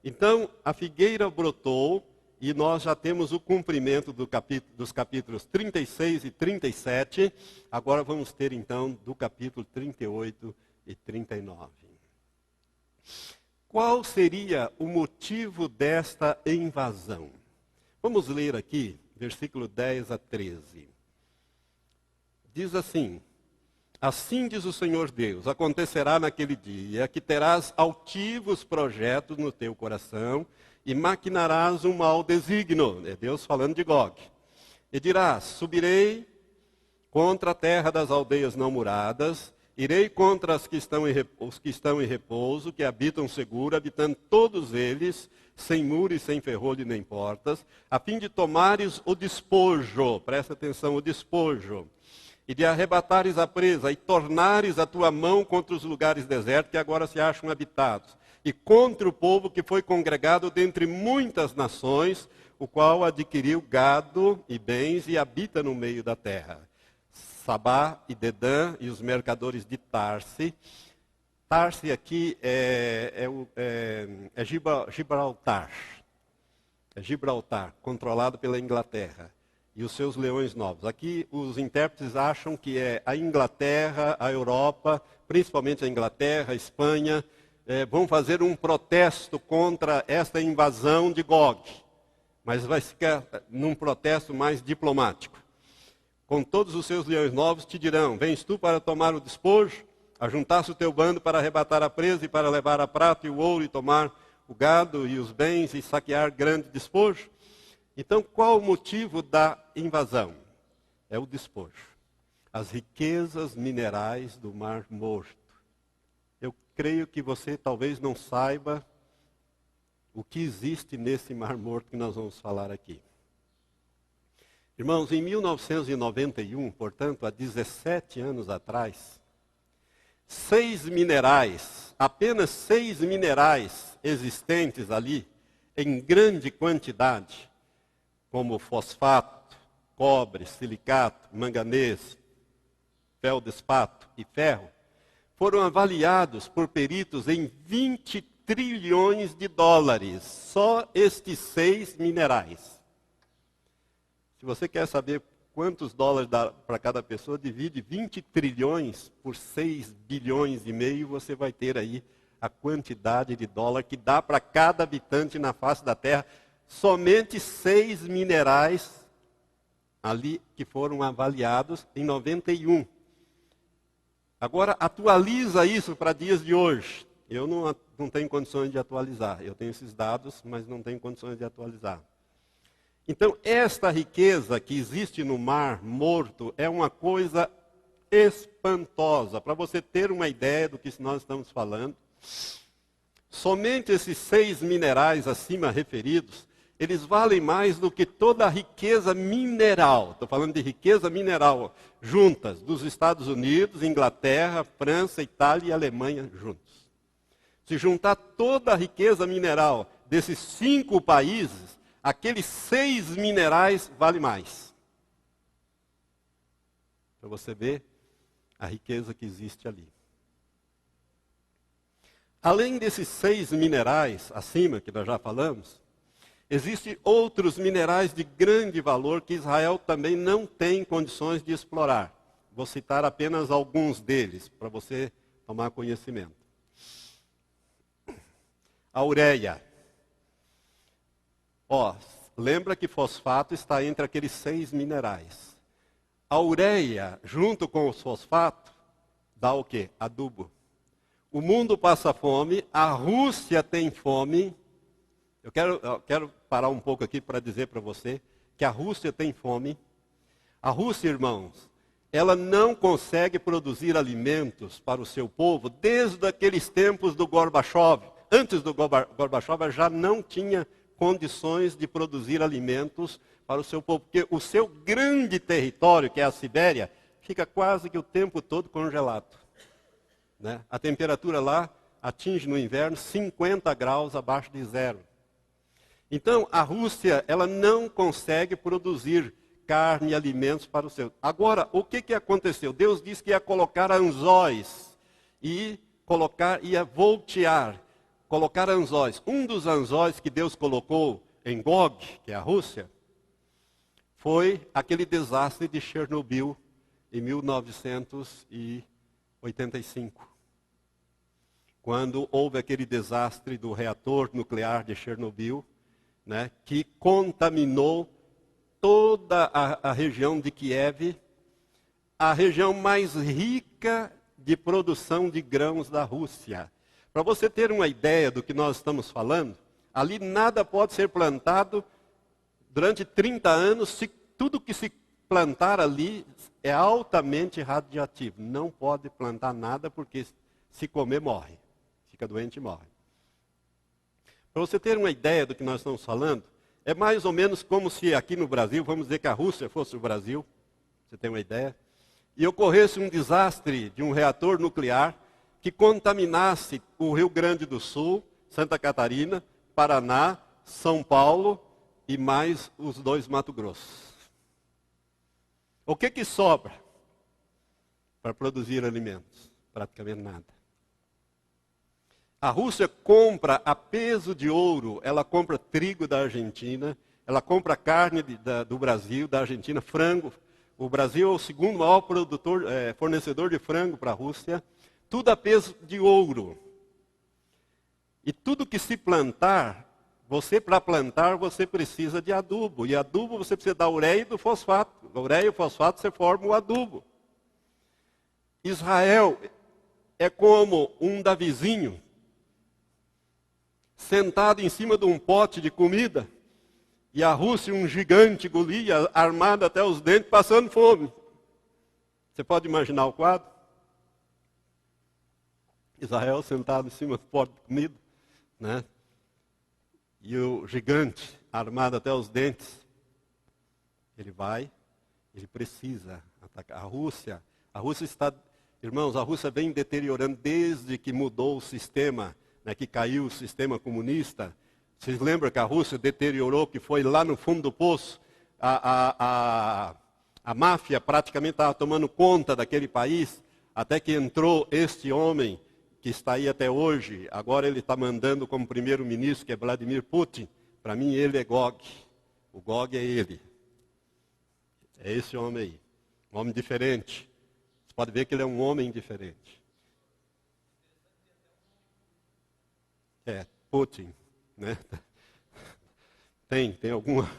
Então, a figueira brotou e nós já temos o cumprimento dos capítulos 36 e 37. Agora vamos ter, então, do capítulo 38 e 39. Qual seria o motivo desta invasão? Vamos ler aqui, versículo 10 a 13. Diz assim: assim diz o Senhor Deus, acontecerá naquele dia que terás altivos projetos no teu coração e maquinarás um mau desígnio. É Deus falando de Gog. E dirás: subirei contra a terra das aldeias não muradas, irei contra os que estão em repouso, que habitam seguro, habitando todos eles, sem muro e sem ferrolho nem portas, a fim de tomares o despojo, presta atenção, o despojo, e de arrebatares a presa, e tornares a tua mão contra os lugares desertos que agora se acham habitados, e contra o povo que foi congregado dentre muitas nações, o qual adquiriu gado e bens e habita no meio da terra. Sabá e Dedã e os mercadores de Tarse. Tarse aqui é Gibraltar. É Gibraltar, controlado pela Inglaterra. E os seus leões novos. Aqui os intérpretes acham que é a Inglaterra, a Europa, principalmente a Inglaterra, a Espanha, vão fazer um protesto contra esta invasão de Gog. Mas vai ficar num protesto mais diplomático. Com todos os seus leões novos te dirão: vens tu para tomar o despojo? Ajuntaste o teu bando para arrebatar a presa e para levar a prata e o ouro e tomar o gado e os bens e saquear grande despojo? Então, qual o motivo da invasão? É o despojo. As riquezas minerais do Mar Morto. Eu creio que você talvez não saiba o que existe nesse Mar Morto que nós vamos falar aqui. Irmãos, em 1991, portanto, há 17 anos atrás, apenas 6 minerais existentes ali, em grande quantidade, como fosfato, cobre, silicato, manganês, feldespato e ferro, foram avaliados por peritos em 20 trilhões de dólares, só estes 6 minerais. Se você quer saber quantos dólares dá para cada pessoa, divide 20 trilhões por 6 bilhões e meio, você vai ter aí a quantidade de dólar que dá para cada habitante na face da terra. Somente 6 minerais ali que foram avaliados em 91. Agora, atualiza isso para dias de hoje. Eu não tenho condições de atualizar. Eu tenho esses dados, mas não tenho condições de atualizar. Então, esta riqueza que existe no Mar Morto é uma coisa espantosa. Para você ter uma ideia do que nós estamos falando, somente esses 6 minerais acima referidos, eles valem mais do que toda a riqueza mineral. Estou falando de riqueza mineral juntas, dos Estados Unidos, Inglaterra, França, Itália e Alemanha juntos. Se juntar toda a riqueza mineral desses 5 países, aqueles 6 minerais vale mais. Para você ver a riqueza que existe ali. Além desses 6 minerais acima, que nós já falamos, existem outros minerais de grande valor que Israel também não tem condições de explorar. Vou citar apenas alguns deles, para você tomar conhecimento. A ureia. Lembra que fosfato está entre aqueles 6 minerais. A ureia, junto com o fosfato, dá o quê? Adubo. O mundo passa fome, a Rússia tem fome. Eu quero parar um pouco aqui para dizer para você que a Rússia tem fome. A Rússia, irmãos, ela não consegue produzir alimentos para o seu povo desde aqueles tempos do Gorbachev. Antes do Gorbachev, ela já não tinha condições de produzir alimentos para o seu povo, porque o seu grande território, que é a Sibéria, fica quase que o tempo todo congelado. Né? A temperatura lá atinge no inverno 50 graus abaixo de zero. Então, a Rússia, ela não consegue produzir carne e alimentos para o seu. Agora, o que aconteceu? Deus disse que ia colocar anzóis e ia voltear, colocar anzóis. Um dos anzóis que Deus colocou em Gog, que é a Rússia, foi aquele desastre de Chernobyl em 1985. quando houve aquele desastre do reator nuclear de Chernobyl, né, que contaminou toda a região de Kiev, a região mais rica de produção de grãos da Rússia. Para você ter uma ideia do que nós estamos falando, ali nada pode ser plantado durante 30 anos, se tudo que se plantar ali é altamente radioativo. Não pode plantar nada, porque se comer, morre. Fica doente e morre. Para você ter uma ideia do que nós estamos falando, é mais ou menos como se aqui no Brasil, vamos dizer que a Rússia fosse o Brasil, você tem uma ideia, e ocorresse um desastre de um reator nuclear que contaminasse o Rio Grande do Sul, Santa Catarina, Paraná, São Paulo e mais os 2 Mato Grosso. O que sobra para produzir alimentos? Praticamente nada. A Rússia compra a peso de ouro, ela compra trigo da Argentina, ela compra carne do Brasil, da Argentina, frango. O Brasil é o segundo maior fornecedor de frango para a Rússia. Tudo a peso de ouro. E tudo que se plantar, para plantar, você precisa de adubo. E adubo você precisa da ureia e do fosfato. A ureia e o fosfato você forma o adubo. Israel é como um Davizinho, sentado em cima de um pote de comida, e a Rússia, um gigante Golias, armado até os dentes, passando fome. Você pode imaginar o quadro? Israel sentado em cima do pote de comida, né? E o gigante, armado até os dentes, ele precisa atacar. A Rússia está, irmãos, a Rússia vem deteriorando desde que mudou o sistema, né, que caiu o sistema comunista. Vocês lembram que a Rússia deteriorou, que foi lá no fundo do poço? A máfia praticamente estava tomando conta daquele país, até que entrou este homem, que está aí até hoje. Agora ele está mandando como primeiro-ministro, que é Vladimir Putin. Para mim ele é Gog. O Gog é ele. É esse homem aí. Um homem diferente. Você pode ver que ele é um homem diferente. Putin, né? Tem alguma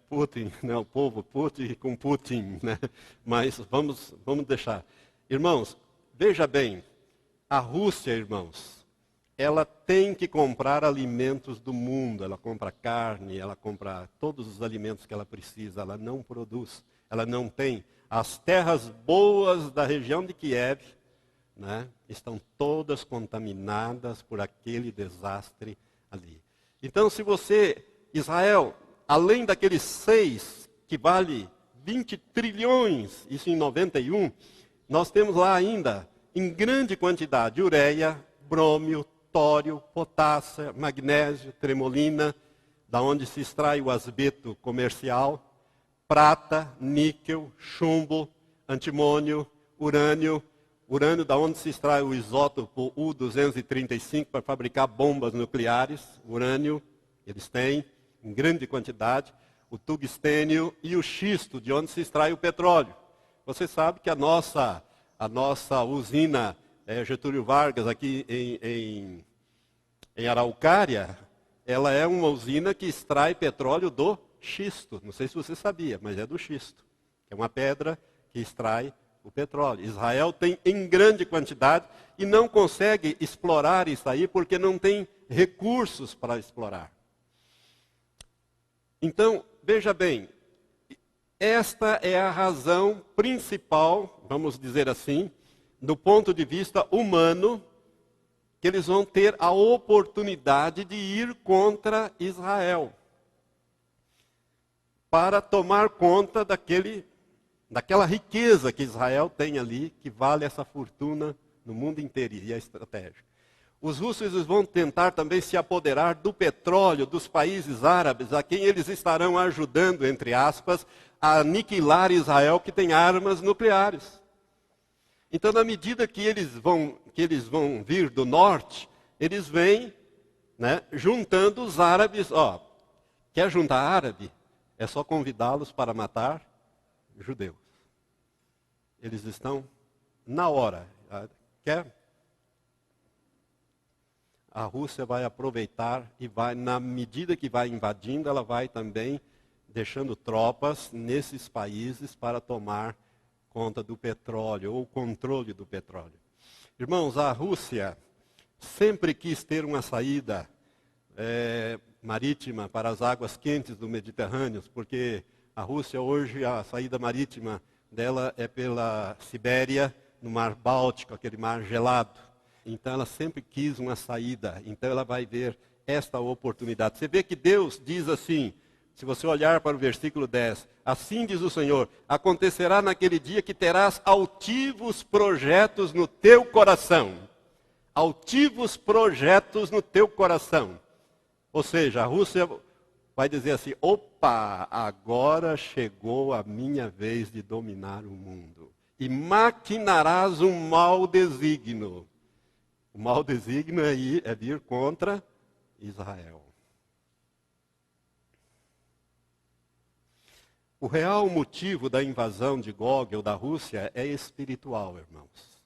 Putin, né? O povo Putin com Putin, né? Mas vamos deixar. Irmãos, veja bem, a Rússia, irmãos, ela tem que comprar alimentos do mundo. Ela compra carne, ela compra todos os alimentos que ela precisa. Ela não produz, ela não tem. As terras boas da região de Kiev, né, estão todas contaminadas por aquele desastre ali. Então, se você, Israel, além daqueles 6, que vale 20 trilhões, isso em 91, nós temos lá ainda, em grande quantidade, ureia, brômio, tório, potássio, magnésio, tremolina, da onde se extrai o asbeto comercial, prata, níquel, chumbo, antimônio, urânio, da onde se extrai o isótopo U-235 para fabricar bombas nucleares, urânio, eles têm em grande quantidade, o tungstênio e o xisto, de onde se extrai o petróleo. Você sabe que a nossa usina Getúlio Vargas, aqui em Araucária, ela é uma usina que extrai petróleo do xisto. Não sei se você sabia, mas é do xisto. É uma pedra que extrai o petróleo. Israel tem em grande quantidade e não consegue explorar isso aí porque não tem recursos para explorar. Então, veja bem, esta é a razão principal, vamos dizer assim, do ponto de vista humano, que eles vão ter a oportunidade de ir contra Israel, para tomar conta daquela riqueza que Israel tem ali, que vale essa fortuna no mundo inteiro, e a estratégia. Os russos vão tentar também se apoderar do petróleo dos países árabes, a quem eles estarão ajudando, entre aspas, a aniquilar Israel, que tem armas nucleares. Então, na medida que eles vão vir do norte, eles vêm, né, juntando os árabes. Quer juntar árabe? É só convidá-los para matar judeus. Eles estão na hora. Quer a Rússia vai aproveitar e vai, na medida que vai invadindo, ela vai também deixando tropas nesses países para tomar conta do petróleo, ou controle do petróleo. Irmãos, a Rússia sempre quis ter uma saída marítima para as águas quentes do Mediterrâneo, porque a Rússia hoje, a saída marítima dela é pela Sibéria, no Mar Báltico, aquele mar gelado. Então ela sempre quis uma saída, então ela vai ver esta oportunidade. Você vê que Deus diz assim, se você olhar para o versículo 10, assim diz o Senhor, acontecerá naquele dia que terás altivos projetos no teu coração. Altivos projetos no teu coração. Ou seja, a Rússia vai dizer assim, opa, agora chegou a minha vez de dominar o mundo. E maquinarás um mau desígnio. O mau desígnio é vir contra Israel. O real motivo da invasão de Gog ou da Rússia é espiritual, irmãos.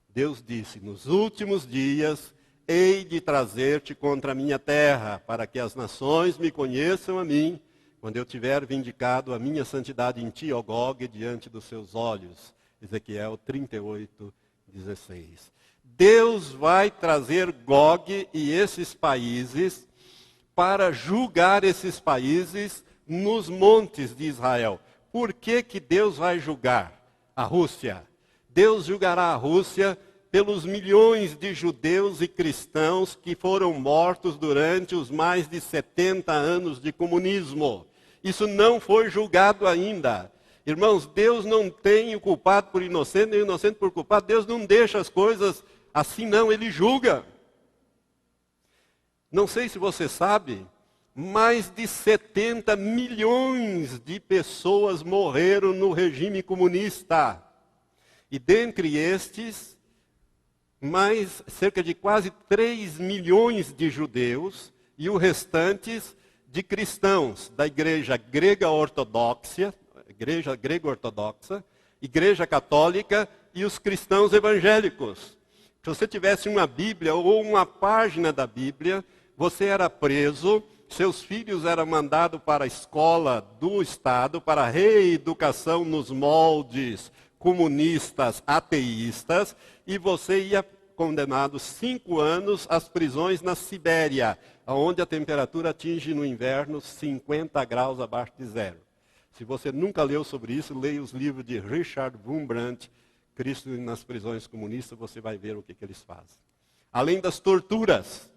Deus disse, nos últimos dias, hei de trazer-te contra a minha terra, para que as nações me conheçam a mim, quando eu tiver vindicado a minha santidade em ti, ó Gog, diante dos seus olhos. Ezequiel 38, 16. Deus vai trazer Gog e esses países para julgar esses países nos montes de Israel. Por que que Deus vai julgar a Rússia? Deus julgará a Rússia pelos milhões de judeus e cristãos que foram mortos durante os mais de 70 anos de comunismo. Isso não foi julgado ainda. Irmãos, Deus não tem o culpado por inocente, nem o inocente por culpado. Deus não deixa as coisas assim, não. Ele julga. Não sei se você sabe, mais de 70 milhões de pessoas morreram no regime comunista. E dentre estes, cerca de quase 3 milhões de judeus e o restantes de cristãos da igreja grega-ortodoxa, igreja católica e os cristãos evangélicos. Se você tivesse uma Bíblia ou uma página da Bíblia, você era preso, seus filhos eram mandados para a escola do Estado, para a reeducação nos moldes comunistas, ateístas, e você ia condenado 5 anos às prisões na Sibéria, onde a temperatura atinge no inverno 50 graus abaixo de zero. Se você nunca leu sobre isso, leia os livros de Richard Wurmbrand, Cristo nas prisões comunistas, você vai ver o que eles fazem. Além das torturas.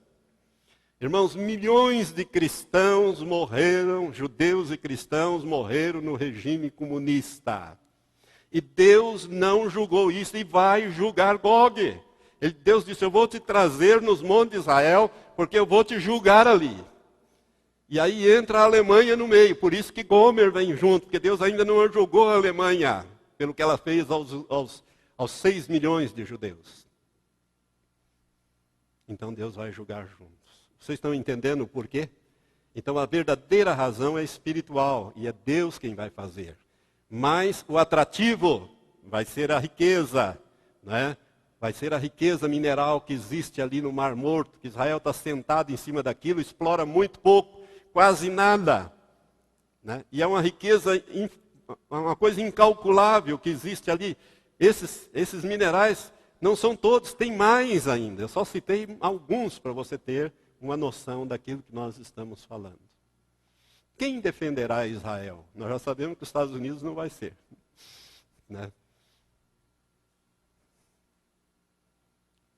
Irmãos, milhões de cristãos morreram, judeus e cristãos morreram no regime comunista. E Deus não julgou isso e vai julgar Gog. Deus disse, eu vou te trazer nos montes de Israel, porque eu vou te julgar ali. E aí entra a Alemanha no meio, por isso que Gomer vem junto, porque Deus ainda não julgou a Alemanha, pelo que ela fez aos 6 milhões de judeus. Então Deus vai julgar juntos. Vocês estão entendendo o porquê? Então a verdadeira razão é espiritual, e é Deus quem vai fazer. Mas o atrativo vai ser a riqueza, né? Vai ser a riqueza mineral que existe ali no Mar Morto, que Israel está sentado em cima daquilo, explora muito pouco, quase nada. Né? E é uma riqueza, uma coisa incalculável que existe ali. Esses minerais não são todos, tem mais ainda. Eu só citei alguns para você ter uma noção daquilo que nós estamos falando. Quem defenderá Israel? Nós já sabemos que os Estados Unidos não vai ser. Né?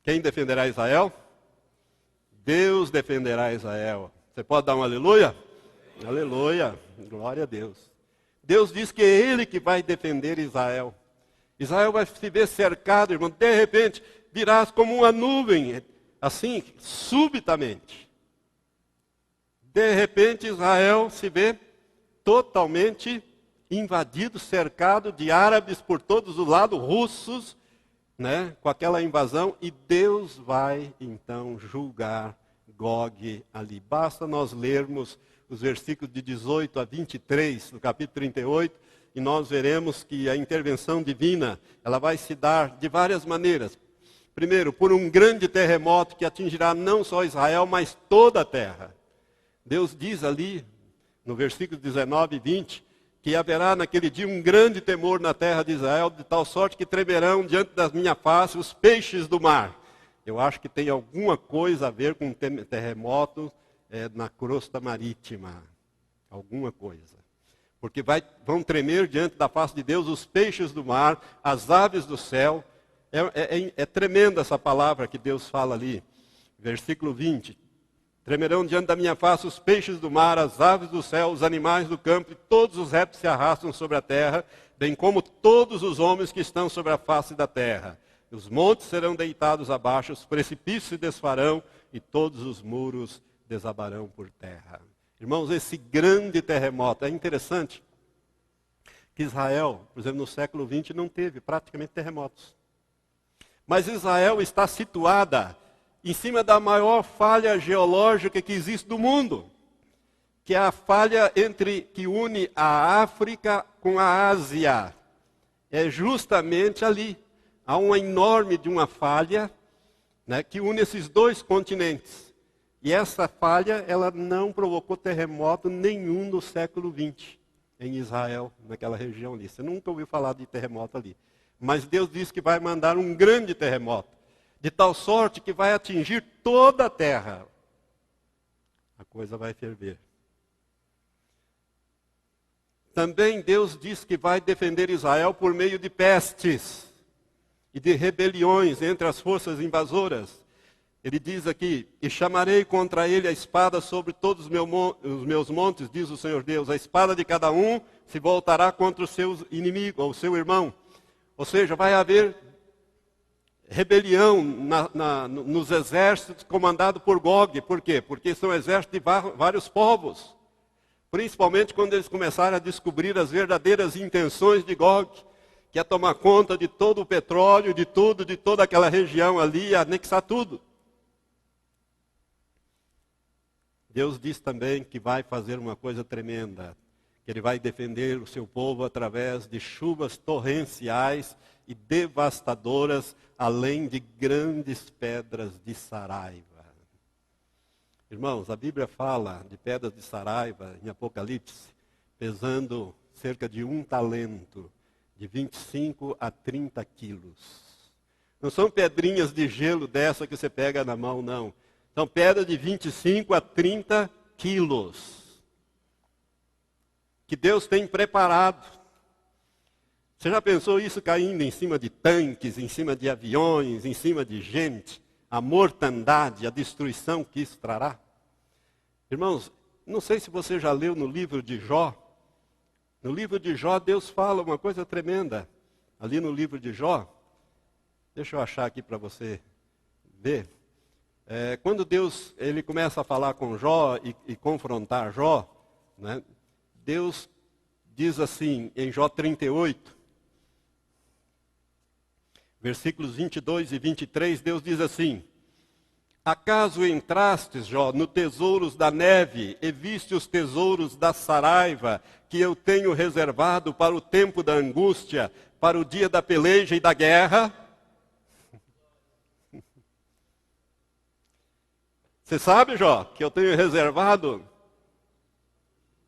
Quem defenderá Israel? Deus defenderá Israel. Você pode dar um aleluia? Aleluia. Glória a Deus. Deus diz que é Ele que vai defender Israel. Israel vai se ver cercado, irmão. De repente, virás como uma nuvem. Assim, subitamente. De repente, Israel se vê totalmente invadido, cercado de árabes por todos os lados, russos, né, com aquela invasão, e Deus vai então julgar Gog ali. Basta nós lermos os versículos de 18 a 23 do capítulo 38, e nós veremos que a intervenção divina, ela vai se dar de várias maneiras. Primeiro, por um grande terremoto que atingirá não só Israel, mas toda a terra. Deus diz ali, no versículo 19 e 20, que haverá naquele dia um grande temor na terra de Israel, de tal sorte que tremerão diante da minha face os peixes do mar. Eu acho que tem alguma coisa a ver com terremoto na crosta marítima. Alguma coisa. Porque vão tremer diante da face de Deus os peixes do mar, as aves do céu. É tremenda essa palavra que Deus fala ali. Versículo 20. Tremerão diante da minha face os peixes do mar, as aves do céu, os animais do campo, e todos os répteis se arrastam sobre a terra, bem como todos os homens que estão sobre a face da terra. Os montes serão deitados abaixo, os precipícios se desfarão, e todos os muros desabarão por terra. Irmãos, esse grande terremoto, é interessante que Israel, por exemplo, no século XX, não teve praticamente terremotos. Mas Israel está situada em cima da maior falha geológica que existe do mundo, que é a falha que une a África com a Ásia. É justamente ali. Há uma enorme de uma falha, né, que une esses dois continentes. E essa falha, ela não provocou terremoto nenhum no século XX, em Israel, naquela região ali. Você nunca ouviu falar de terremoto ali. Mas Deus disse que vai mandar um grande terremoto, de tal sorte que vai atingir toda a terra. A coisa vai ferver. Também Deus diz que vai defender Israel por meio de pestes e de rebeliões entre as forças invasoras. Ele diz aqui, e chamarei contra ele a espada sobre todos os meus montes, diz o Senhor Deus. A espada de cada um se voltará contra o seu inimigo, ou o seu irmão. Ou seja, vai haver rebelião nos exércitos comandados por Gog. Por quê? Porque são exércitos de vários povos. Principalmente quando eles começaram a descobrir as verdadeiras intenções de Gog, que é tomar conta de todo o petróleo, de tudo, de toda aquela região ali, e anexar tudo. Deus diz também que vai fazer uma coisa tremenda, que Ele vai defender o seu povo através de chuvas torrenciais e devastadoras, além de grandes pedras de saraiva. Irmãos, a Bíblia fala de pedras de saraiva em Apocalipse, pesando cerca de 1 talento, de 25 a 30 quilos. Não são pedrinhas de gelo dessa que você pega na mão, não. São pedras de 25 a 30 quilos. Que Deus tem preparado. Você já pensou isso caindo em cima de tanques, em cima de aviões, em cima de gente? A mortandade, a destruição que isso trará? Irmãos, não sei se você já leu no livro de Jó. No livro de Jó, Deus fala uma coisa tremenda. Ali no livro de Jó, deixa eu achar aqui para você ver. Quando Deus ele começa a falar com Jó e confrontar Jó, né, Deus diz assim, em Jó 38, versículos 22 e 23, Deus diz assim: acaso entrastes, Jó, no tesouros da neve, e viste os tesouros da saraiva, que eu tenho reservado para o tempo da angústia, para o dia da peleja e da guerra? Você sabe, Jó, que eu tenho reservado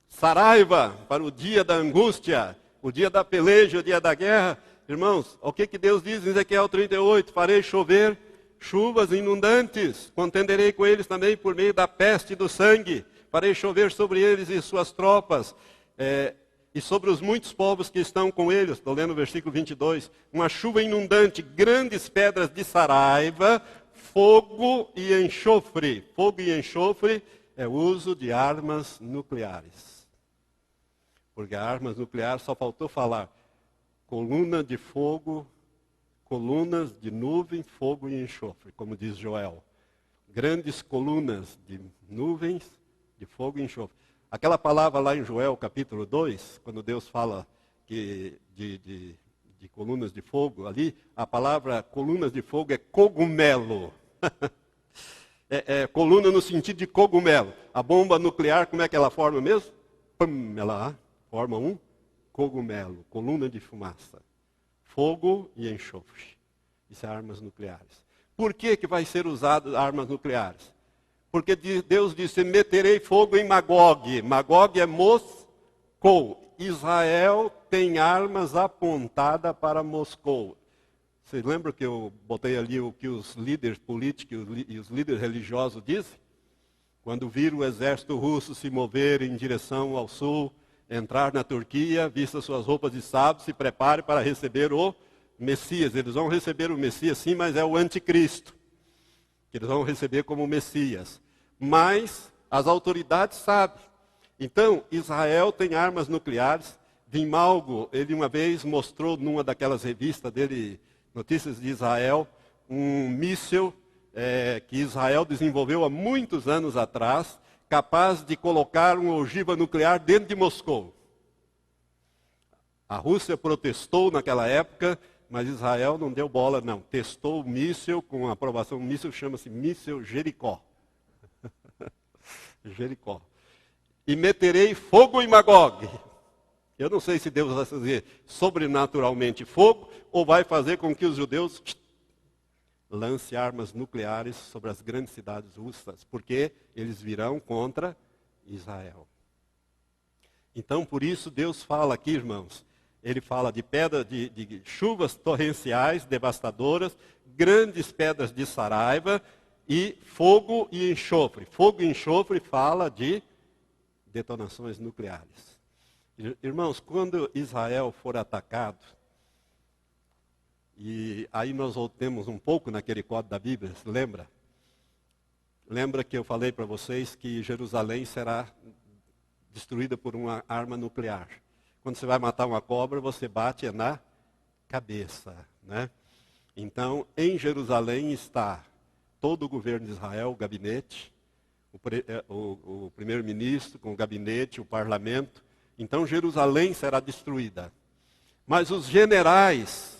saraiva para o dia da angústia, o dia da peleja, o dia da guerra? Irmãos, o que Deus diz em Ezequiel 38? Farei chover chuvas inundantes, contenderei com eles também por meio da peste e do sangue, farei chover sobre eles e suas tropas, e sobre os muitos povos que estão com eles. Estou lendo o versículo 22. Uma chuva inundante, grandes pedras de saraiva, fogo e enxofre. Fogo e enxofre é o uso de armas nucleares. Porque armas nucleares só faltou falar coluna de fogo, colunas de nuvem, fogo e enxofre, como diz Joel. Grandes colunas de nuvens, de fogo e enxofre. Aquela palavra lá em Joel, capítulo 2, quando Deus fala que de colunas de fogo, ali, a palavra colunas de fogo é cogumelo. Coluna no sentido de cogumelo. A bomba nuclear, como é que ela forma mesmo? Pum, ela forma um cogumelo, coluna de fumaça. Fogo e enxofre. Isso é armas nucleares. Por que vai ser usado armas nucleares? Porque Deus disse, meterei fogo em Magog. Magog é Moscou. Israel tem armas apontadas para Moscou. Vocês lembram que eu botei ali o que os líderes políticos e os líderes religiosos dizem? Quando viram o exército russo se mover em direção ao sul, entrar na Turquia, vista suas roupas de sábado, se prepare para receber o Messias. Eles vão receber o Messias sim, mas é o anticristo. Que eles vão receber como Messias. Mas as autoridades sabem. Então, Israel tem armas nucleares. Vimalgo, ele uma vez mostrou numa daquelas revistas dele, Notícias de Israel, um míssil que Israel desenvolveu há muitos anos atrás, capaz de colocar uma ogiva nuclear dentro de Moscou. A Rússia protestou naquela época, mas Israel não deu bola não. Testou o míssil com aprovação. O míssil chama-se míssil Jericó. Jericó. E meterei fogo em Magog. Eu não sei se Deus vai fazer sobrenaturalmente fogo ou vai fazer com que os judeus lance armas nucleares sobre as grandes cidades russas, porque eles virão contra Israel. Então, por isso, Deus fala aqui, irmãos, ele fala de pedra, de chuvas torrenciais devastadoras, grandes pedras de saraiva e fogo e enxofre. Fogo e enxofre fala de detonações nucleares. Irmãos, quando Israel for atacado, e aí nós voltemos um pouco naquele código da Bíblia, lembra? Lembra que eu falei para vocês que Jerusalém será destruída por uma arma nuclear. Quando você vai matar uma cobra, você bate na cabeça, né? Então, em Jerusalém está todo o governo de Israel, o gabinete, o primeiro-ministro com o gabinete, o parlamento. Então, Jerusalém será destruída. Mas os generais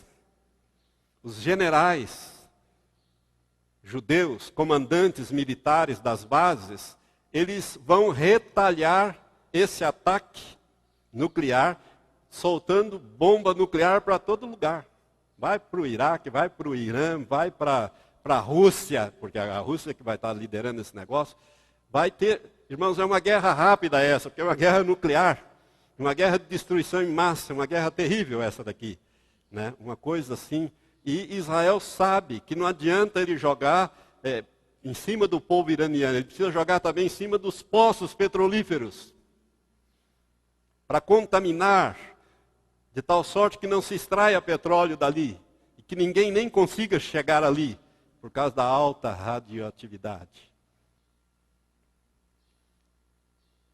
judeus, comandantes militares das bases, eles vão retalhar esse ataque nuclear, soltando bomba nuclear para todo lugar. Vai para o Iraque, vai para o Irã, vai para a Rússia, porque a Rússia que vai estar liderando esse negócio. Vai ter, irmãos, é uma guerra rápida essa, porque é uma guerra nuclear, uma guerra de destruição em massa, uma guerra terrível essa daqui, né? Uma coisa assim. E Israel sabe que não adianta ele jogar em cima do povo iraniano, ele precisa jogar também em cima dos poços petrolíferos, para contaminar, de tal sorte que não se extraia petróleo dali, e que ninguém nem consiga chegar ali, por causa da alta radioatividade.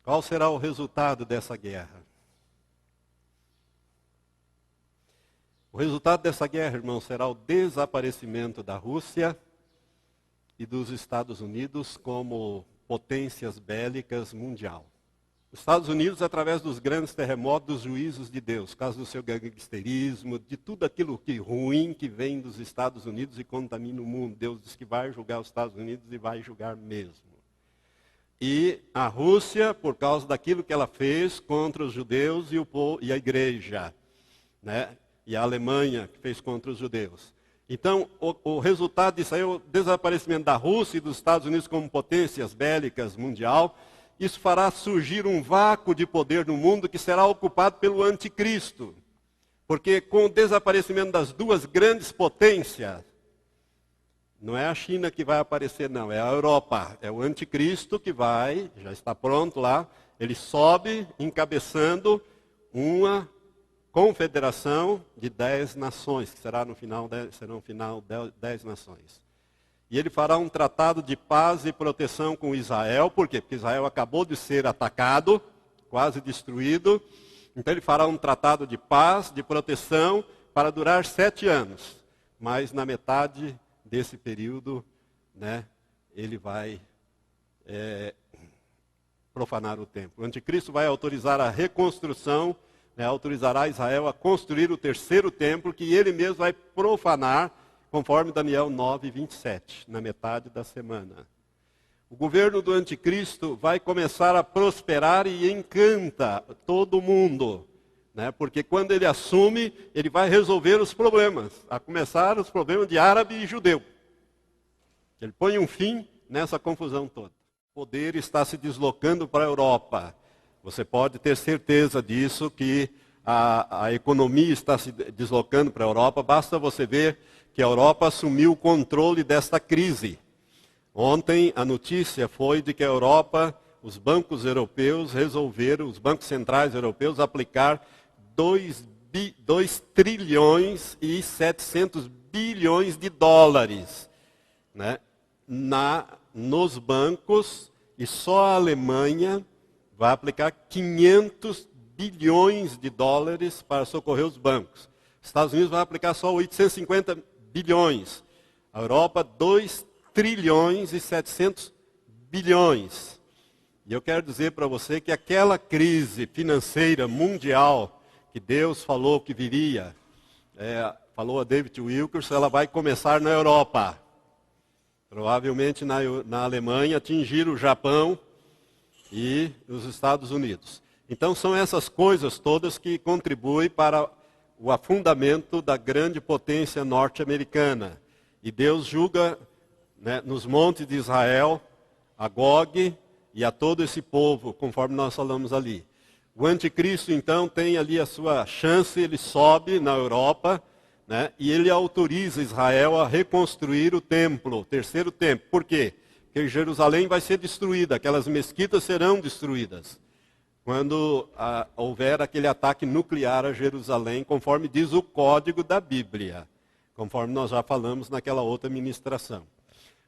Qual será o resultado dessa guerra? O resultado dessa guerra, irmãos, será o desaparecimento da Rússia e dos Estados Unidos como potências bélicas mundial. Os Estados Unidos, através dos grandes terremotos, dos juízos de Deus, por causa do seu gangsterismo, de tudo aquilo que ruim que vem dos Estados Unidos e contamina o mundo. Deus diz que vai julgar os Estados Unidos e vai julgar mesmo. E a Rússia, por causa daquilo que ela fez contra os judeus e a igreja, né? E a Alemanha, que fez contra os judeus. Então, o resultado disso aí é o desaparecimento da Rússia e dos Estados Unidos como potências bélicas mundial. Isso fará surgir um vácuo de poder no mundo que será ocupado pelo anticristo. Porque com o desaparecimento das duas grandes potências, não é a China que vai aparecer, não, é a Europa. É o anticristo que vai, já está pronto lá, ele sobe encabeçando uma confederação de 10 nações, que serão no final 10 nações. E ele fará um tratado de paz e proteção com Israel. Por quê? Porque Israel acabou de ser atacado, quase destruído. Então ele fará um tratado de paz, de proteção, para durar 7 anos. Mas na metade desse período, né, ele vai profanar o templo. O anticristo vai autorizar a reconstrução, autorizará Israel a construir o terceiro templo, que ele mesmo vai profanar, conforme Daniel 9, 27, na metade da semana. O governo do anticristo vai começar a prosperar e encanta todo mundo, né? Porque quando ele assume, ele vai resolver os problemas, a começar os problemas de árabe e judeu. Ele põe um fim nessa confusão toda. O poder está se deslocando para a Europa. Você pode ter certeza disso, que a economia está se deslocando para a Europa. Basta você ver que a Europa assumiu o controle desta crise. Ontem a notícia foi de que a Europa, os bancos europeus resolveram, os bancos centrais europeus, aplicar 2 trilhões e 700 bilhões de dólares, né, nos bancos, e só a Alemanha vai aplicar 500 bilhões de dólares para socorrer os bancos. Estados Unidos vai aplicar só 850 bilhões. A Europa, 2 trilhões e 700 bilhões. E eu quero dizer para você que aquela crise financeira mundial que Deus falou que viria, falou a David Wilkerson, ela vai começar na Europa. Provavelmente na Alemanha, atingir o Japão e os Estados Unidos. Então são essas coisas todas que contribuem para o afundamento da grande potência norte-americana. E Deus julga, né, nos montes de Israel, a Gog e a todo esse povo, conforme nós falamos ali. O anticristo, então, tem ali a sua chance, ele sobe na Europa, né, e ele autoriza Israel a reconstruir o templo, o terceiro templo. Por quê? Porque Jerusalém vai ser destruída, aquelas mesquitas serão destruídas, quando houver aquele ataque nuclear a Jerusalém, conforme diz o código da Bíblia, conforme nós já falamos naquela outra ministração.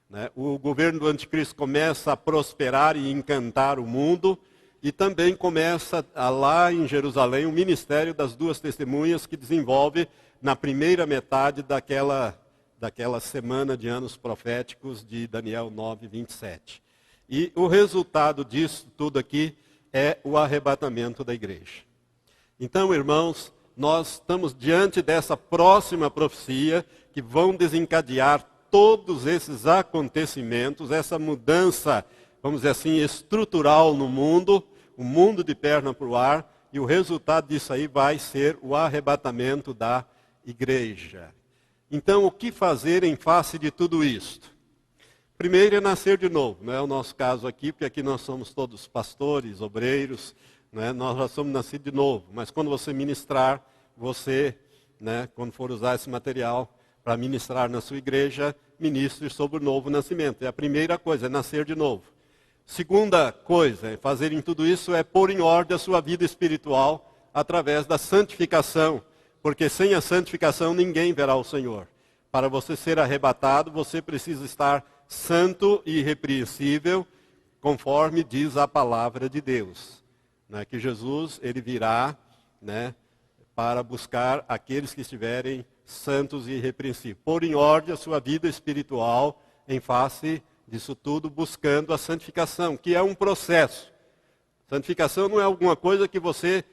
Né? O governo do anticristo começa a prosperar e encantar o mundo, e também começa lá em Jerusalém o ministério das duas testemunhas, que desenvolve na primeira metade daquela semana de anos proféticos de Daniel 9, 27. E o resultado disso tudo aqui é o arrebatamento da igreja. Então, irmãos, nós estamos diante dessa próxima profecia que vão desencadear todos esses acontecimentos, essa mudança, vamos dizer assim, estrutural no mundo, o mundo de perna para o ar, e o resultado disso aí vai ser o arrebatamento da igreja. Então, o que fazer em face de tudo isto? Primeiro é nascer de novo, não é o nosso caso aqui, porque aqui nós somos todos pastores, obreiros, né, nós já somos nascidos de novo. Mas quando você ministrar, você, né, quando for usar esse material para ministrar na sua igreja, ministre sobre o novo nascimento. É a primeira coisa, é nascer de novo. Segunda coisa, fazer em tudo isso é pôr em ordem a sua vida espiritual através da santificação, porque sem a santificação ninguém verá o Senhor. Para você ser arrebatado, você precisa estar santo e irrepreensível, conforme diz a palavra de Deus. Né? Que Jesus, ele virá, né, para buscar aqueles que estiverem santos e irrepreensíveis. Pôr em ordem a sua vida espiritual em face disso tudo, buscando a santificação, que é um processo. Santificação não é alguma coisa que você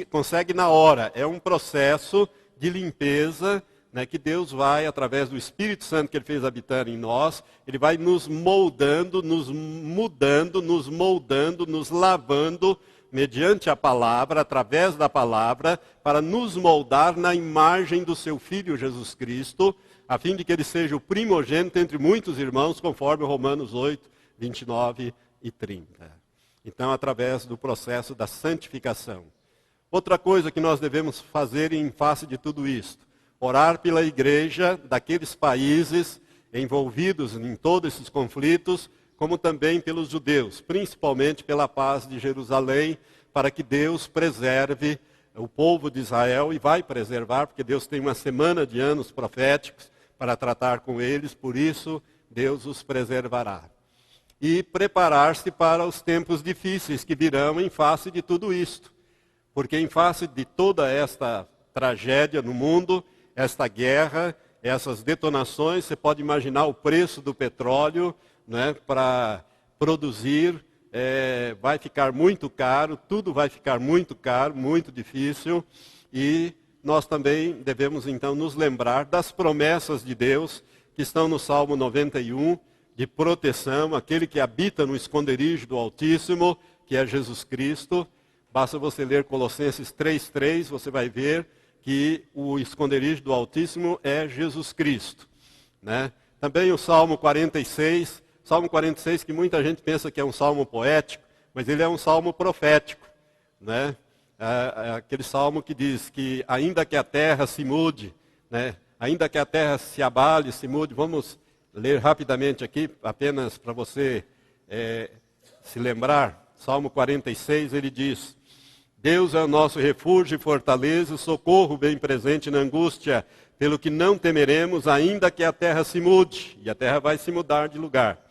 consegue na hora, é um processo de limpeza, né, que Deus vai, através do Espírito Santo que Ele fez habitar em nós, Ele vai nos moldando, nos mudando, nos moldando, nos lavando, mediante a palavra, através da palavra, para nos moldar na imagem do Seu Filho Jesus Cristo, a fim de que Ele seja o primogênito entre muitos irmãos, conforme Romanos 8, 29 e 30. Então, através do processo da santificação. Outra coisa que nós devemos fazer em face de tudo isto, orar pela igreja daqueles países envolvidos em todos esses conflitos, como também pelos judeus, principalmente pela paz de Jerusalém, para que Deus preserve o povo de Israel, e vai preservar, porque Deus tem uma semana de anos proféticos para tratar com eles, por isso Deus os preservará. E preparar-se para os tempos difíceis que virão em face de tudo isto, porque em face de toda esta tragédia no mundo, esta guerra, essas detonações, você pode imaginar o preço do petróleo, né, para produzir, vai ficar muito caro, tudo vai ficar muito caro, muito difícil, e nós também devemos então nos lembrar das promessas de Deus, que estão no Salmo 91, de proteção, aquele que habita no esconderijo do Altíssimo, que é Jesus Cristo. Basta você ler Colossenses 3:3, você vai ver que o esconderijo do Altíssimo é Jesus Cristo, né? Também o Salmo 46, Salmo 46 que muita gente pensa que é um salmo poético, mas ele é um salmo profético, né? É aquele salmo que diz que ainda que a terra se mude, né? Ainda que a terra se abale, se mude, vamos ler rapidamente aqui, apenas para você se lembrar. Salmo 46, ele diz: Deus é o nosso refúgio e fortaleza, o socorro bem presente na angústia, pelo que não temeremos, ainda que a terra se mude, e a terra vai se mudar de lugar.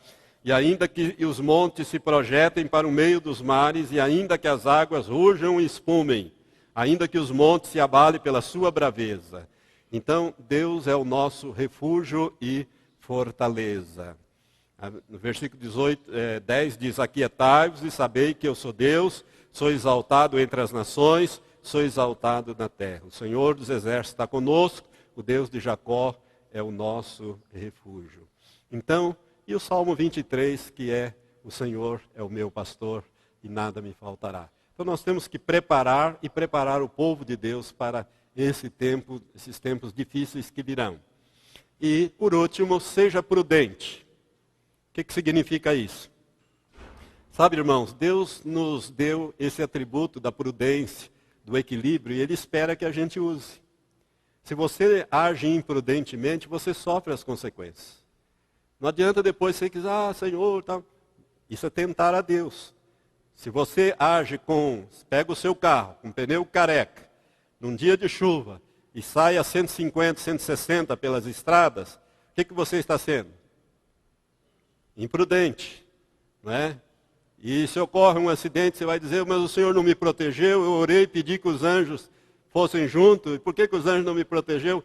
E ainda que os montes se projetem para o meio dos mares, e ainda que as águas rujam e espumem, ainda que os montes se abalem pela sua braveza. Então, Deus é o nosso refúgio e fortaleza. No versículo 10 diz: Aquietai-vos e sabei que eu sou Deus, sou exaltado entre as nações, sou exaltado na terra. O Senhor dos exércitos está conosco, o Deus de Jacó é o nosso refúgio. Então, e o Salmo 23, que é: o Senhor é o meu pastor e nada me faltará. Então nós temos que preparar o povo de Deus para esses tempos difíceis que virão. E, por último, seja prudente. O que significa isso? Sabe, irmãos, Deus nos deu esse atributo da prudência, do equilíbrio, e Ele espera que a gente use. Se você age imprudentemente, você sofre as consequências. Não adianta depois você dizer: Senhor, tá. Isso é tentar a Deus. Se você age pega o seu carro, com pneu careca, num dia de chuva, e sai a 150, 160 pelas estradas, o que você está sendo? Imprudente, não é? E se ocorre um acidente, você vai dizer: mas o Senhor não me protegeu, eu orei e pedi que os anjos fossem juntos, e por que os anjos não me protegeu?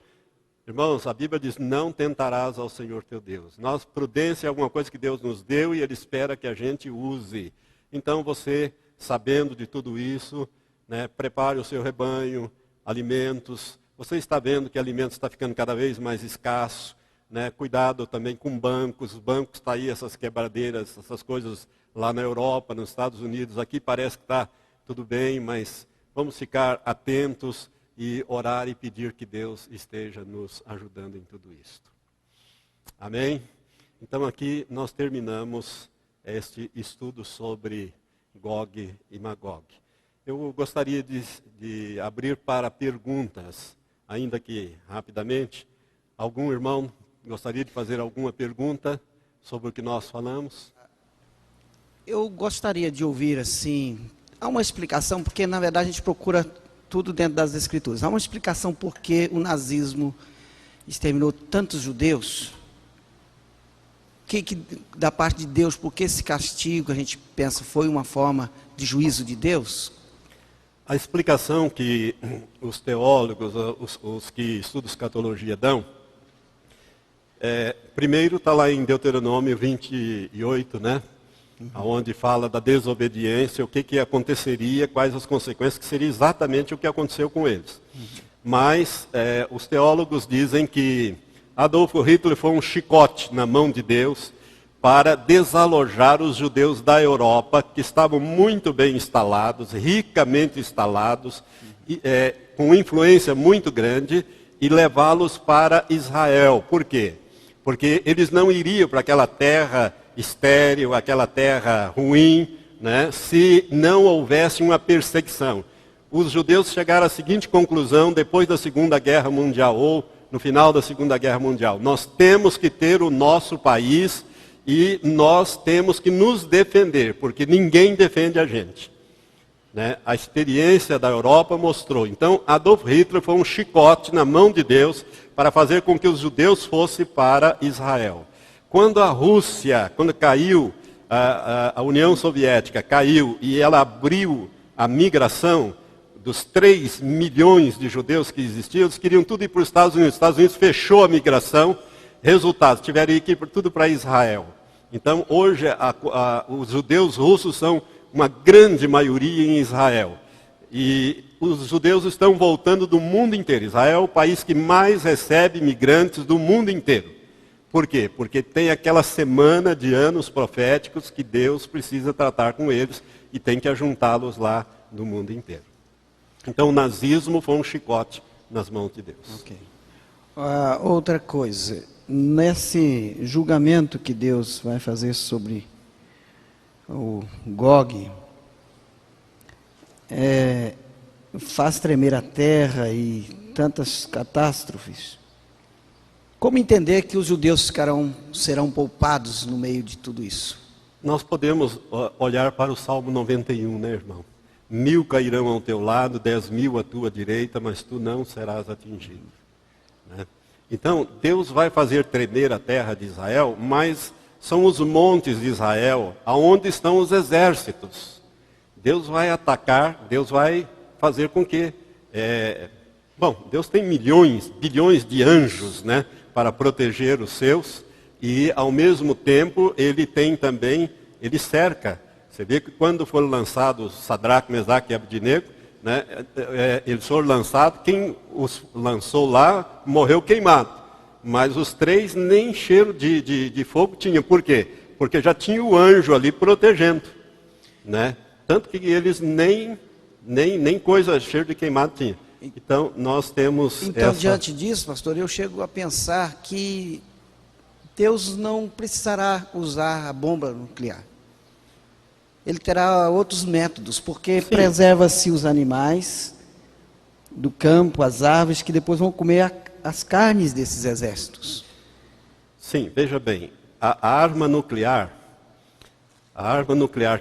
Irmãos, a Bíblia diz: não tentarás ao Senhor teu Deus. Prudência é alguma coisa que Deus nos deu e Ele espera que a gente use. Então você, sabendo de tudo isso, né, prepare o seu rebanho, alimentos. Você está vendo que alimento está ficando cada vez mais escasso, né? Cuidado também com bancos. Os bancos estão aí, essas quebradeiras, essas coisas lá na Europa, nos Estados Unidos. Aqui parece que está tudo bem, mas vamos ficar atentos e orar e pedir que Deus esteja nos ajudando em tudo isto. Amém? Então aqui nós terminamos este estudo sobre Gog e Magog. Eu gostaria de abrir para perguntas, ainda que rapidamente. Algum irmão gostaria de fazer alguma pergunta sobre o que nós falamos? Eu gostaria de ouvir, assim, há uma explicação, porque na verdade a gente procura tudo dentro das Escrituras. Há uma explicação por que o nazismo exterminou tantos judeus? Da parte de Deus, por que esse castigo, a gente pensa, foi uma forma de juízo de Deus? A explicação que os teólogos, os que estudam escatologia dão, primeiro está lá em Deuteronômio 28, né? Onde fala da desobediência, o que aconteceria, quais as consequências, que seria exatamente o que aconteceu com eles. Mas os teólogos dizem que Adolf Hitler foi um chicote na mão de Deus para desalojar os judeus da Europa, que estavam muito bem instalados, ricamente instalados, com influência muito grande, e levá-los para Israel. Por quê? Porque eles não iriam para aquela terra estéril, aquela terra ruim, né, se não houvesse uma perseguição. Os judeus chegaram à seguinte conclusão depois da Segunda Guerra Mundial, ou no final da Segunda Guerra Mundial: nós temos que ter o nosso país e nós temos que nos defender, porque ninguém defende a gente. Né? A experiência da Europa mostrou. Então, Adolf Hitler foi um chicote na mão de Deus para fazer com que os judeus fossem para Israel. Quando a Rússia, quando caiu, a União Soviética caiu e ela abriu a migração dos 3 milhões de judeus que existiam, eles queriam tudo ir para os Estados Unidos. Os Estados Unidos fechou a migração, resultado, tiveram que ir tudo para Israel. Então, hoje, os judeus russos são uma grande maioria em Israel. E os judeus estão voltando do mundo inteiro. Israel é o país que mais recebe imigrantes do mundo inteiro. Por quê? Porque tem aquela semana de anos proféticos que Deus precisa tratar com eles e tem que ajuntá-los lá do mundo inteiro. Então o nazismo foi um chicote nas mãos de Deus. Okay. Outra coisa, nesse julgamento que Deus vai fazer sobre o Gog, faz tremer a terra e tantas catástrofes. Como entender que os judeus serão poupados no meio de tudo isso? Nós podemos olhar para o Salmo 91, né, irmão? 1000 cairão ao teu lado, 10.000 à tua direita, mas tu não serás atingido. Né? Então, Deus vai fazer tremer a terra de Israel, mas são os montes de Israel, aonde estão os exércitos. Deus vai atacar, Deus vai fazer com que... Deus tem milhões, bilhões de anjos, né, para proteger os seus, e ao mesmo tempo ele tem também, ele cerca. Você vê que quando foram lançados Sadraque, Mesaque e Abdinego, né, eles foram lançados, quem os lançou lá morreu queimado. Mas os três nem cheiro de fogo tinham. Por quê? Porque já tinha o anjo ali protegendo. Né? Tanto que eles nem coisa, cheiro de queimado tinha. Então, nós temos diante disso, pastor, eu chego a pensar que Deus não precisará usar a bomba nuclear. Ele terá outros métodos, porque preserva-se os animais do campo, as árvores, que depois vão comer as carnes desses exércitos. Sim, veja bem, a arma nuclear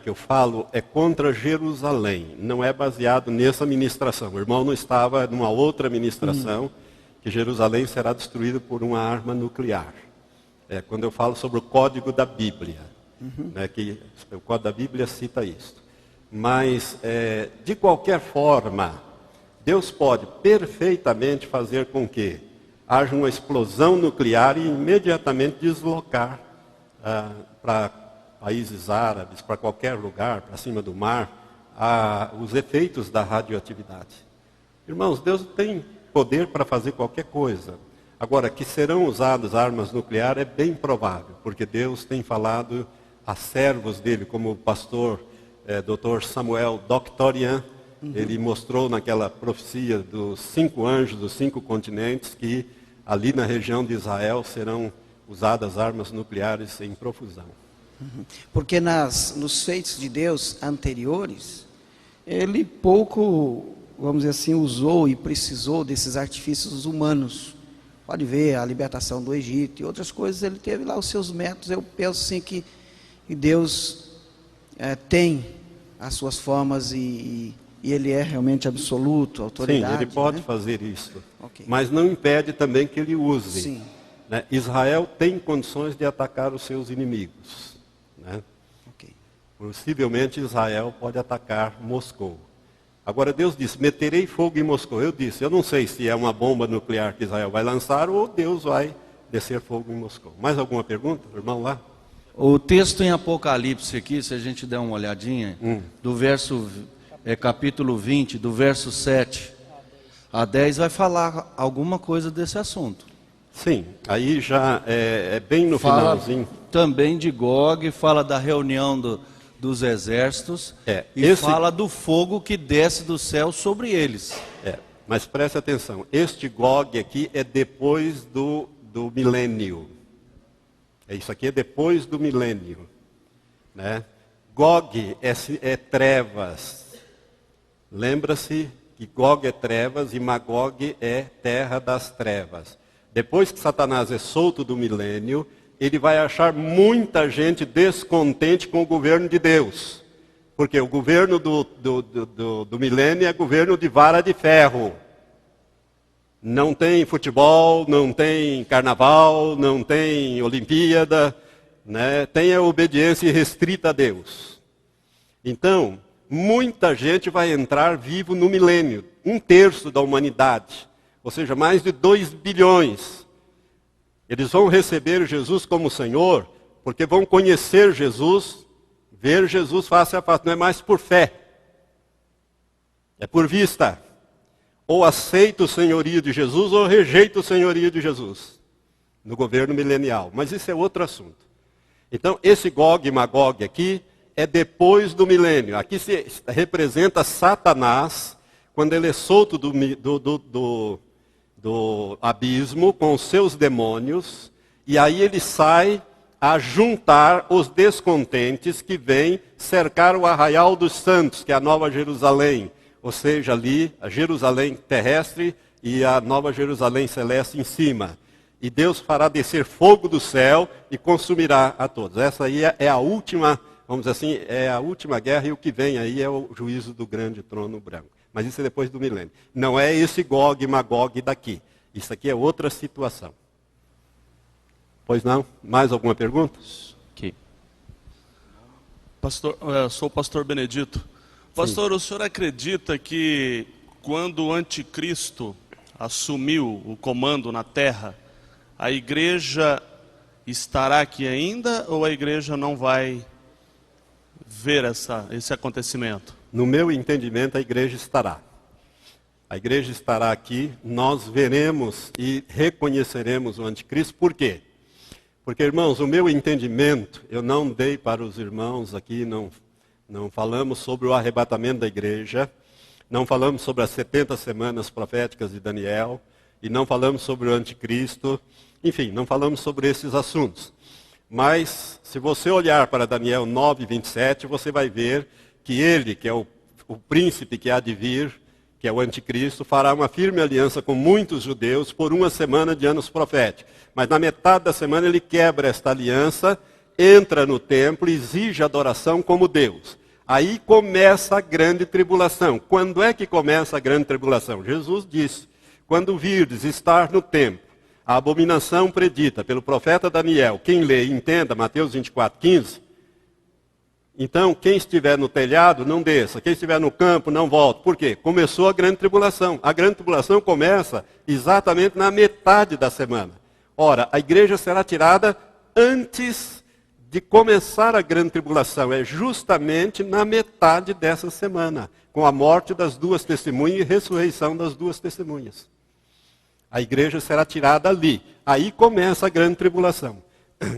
que eu falo é contra Jerusalém, não é baseado nessa ministração. O irmão não estava numa outra ministração, que Jerusalém será destruída por uma arma nuclear. Quando eu falo sobre o código da Bíblia, né, que o código da Bíblia cita isso. Mas, de qualquer forma, Deus pode perfeitamente fazer com que haja uma explosão nuclear e imediatamente deslocar para países árabes, para qualquer lugar, para cima do mar, os efeitos da radioatividade. Irmãos, Deus tem poder para fazer qualquer coisa. Agora, que serão usadas armas nucleares é bem provável, porque Deus tem falado a servos dele, como o pastor Dr. Samuel Doctorian, ele mostrou naquela profecia dos 5 anjos dos 5 continentes, que ali na região de Israel serão usadas armas nucleares em profusão. Porque nos feitos de Deus anteriores, ele pouco, vamos dizer assim, usou e precisou desses artifícios humanos. Pode ver a libertação do Egito e outras coisas, ele teve lá os seus métodos. Eu penso assim que Deus tem as suas formas e ele é realmente absoluto, autoridade. Sim, ele pode fazer isso, mas não impede também que ele use. Sim. Né? Israel tem condições de atacar os seus inimigos. Né? Possivelmente Israel pode atacar Moscou. Agora Deus disse, meterei fogo em Moscou. Eu disse, eu não sei se é uma bomba nuclear que Israel vai lançar ou Deus vai descer fogo em Moscou. Mais alguma pergunta, irmão lá? O texto em Apocalipse aqui, se a gente der uma olhadinha, do verso, capítulo 20, do verso 7 a 10, vai falar alguma coisa desse assunto. Sim, aí já é bem no finalzinho. Também de Gog, fala da reunião dos exércitos fala do fogo que desce do céu sobre eles. Mas preste atenção, este Gog aqui é depois do milênio. Isso aqui é depois do milênio. Né? Gog é trevas. Lembra-se que Gog é trevas e Magog é terra das trevas. Depois que Satanás é solto do milênio, ele vai achar muita gente descontente com o governo de Deus. Porque o governo do milênio é governo de vara de ferro. Não tem futebol, não tem carnaval, não tem Olimpíada, né? Tem a obediência restrita a Deus. Então, muita gente vai entrar vivo no milênio, 1/3 da humanidade. Ou seja, mais de 2 bilhões. Eles vão receber Jesus como Senhor, porque vão conhecer Jesus, ver Jesus face a face. Não é mais por fé, é por vista. Ou aceita o senhorio de Jesus, ou rejeita o senhorio de Jesus, no governo milenial. Mas isso é outro assunto. Então, esse Gog e Magog aqui, é depois do milênio. Aqui se representa Satanás, quando ele é solto do abismo com os seus demônios, E aí ele sai a juntar os descontentes que vêm cercar o arraial dos santos, que é a Nova Jerusalém. Ou seja, ali a Jerusalém terrestre e a Nova Jerusalém celeste em cima. E Deus fará descer fogo do céu e consumirá a todos. Essa aí é a última, vamos dizer assim, é a última guerra, e o que vem aí é o juízo do grande trono branco. Mas isso é depois do milênio. Não é esse Gog e Magog daqui. Isso aqui é outra situação. Pois não? Mais alguma pergunta? Aqui. Pastor, sou o pastor Benedito. Pastor, o senhor acredita que quando o anticristo assumiu o comando na terra, a igreja estará aqui ainda, ou a igreja não vai ver esse acontecimento? No meu entendimento, a igreja estará. A igreja estará aqui, nós veremos e reconheceremos o anticristo. Por quê? Porque, irmãos, o meu entendimento, eu não dei para os irmãos aqui, não falamos sobre o arrebatamento da igreja, não falamos sobre as 70 semanas proféticas de Daniel, e não falamos sobre o anticristo, enfim, não falamos sobre esses assuntos. Mas, se você olhar para Daniel 9, 27, você vai ver que ele, que é o príncipe que há de vir, que é o anticristo, fará uma firme aliança com muitos judeus por 1 semana de anos proféticos. Mas na metade da semana ele quebra esta aliança, entra no templo e exige adoração como Deus. Aí começa a grande tribulação. Quando é que começa a grande tribulação? Jesus disse, quando virdes estar no templo, a abominação predita pelo profeta Daniel, quem lê e entenda, Mateus 24, 15, então quem estiver no telhado não desça, quem estiver no campo não volte. Por quê? Começou a grande tribulação. A grande tribulação começa exatamente na metade da semana. Ora, a igreja será tirada antes de começar a grande tribulação, é justamente na metade dessa semana, com a morte das duas testemunhas e ressurreição das duas testemunhas. A igreja será tirada ali. Aí começa a grande tribulação.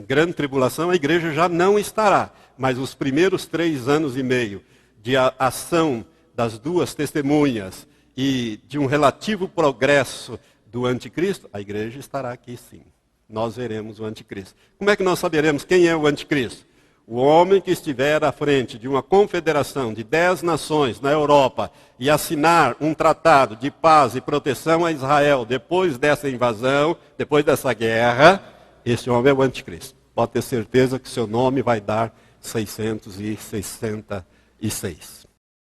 Grande tribulação, a igreja já não estará. Mas os primeiros 3 anos e meio de ação das duas testemunhas e de um relativo progresso do anticristo, a igreja estará aqui sim. Nós veremos o anticristo. Como é que nós saberemos quem é o anticristo? O homem que estiver à frente de uma confederação de 10 nações na Europa e assinar um tratado de paz e proteção a Israel depois dessa invasão, depois dessa guerra, esse homem é o anticristo. Pode ter certeza que seu nome vai dar 666.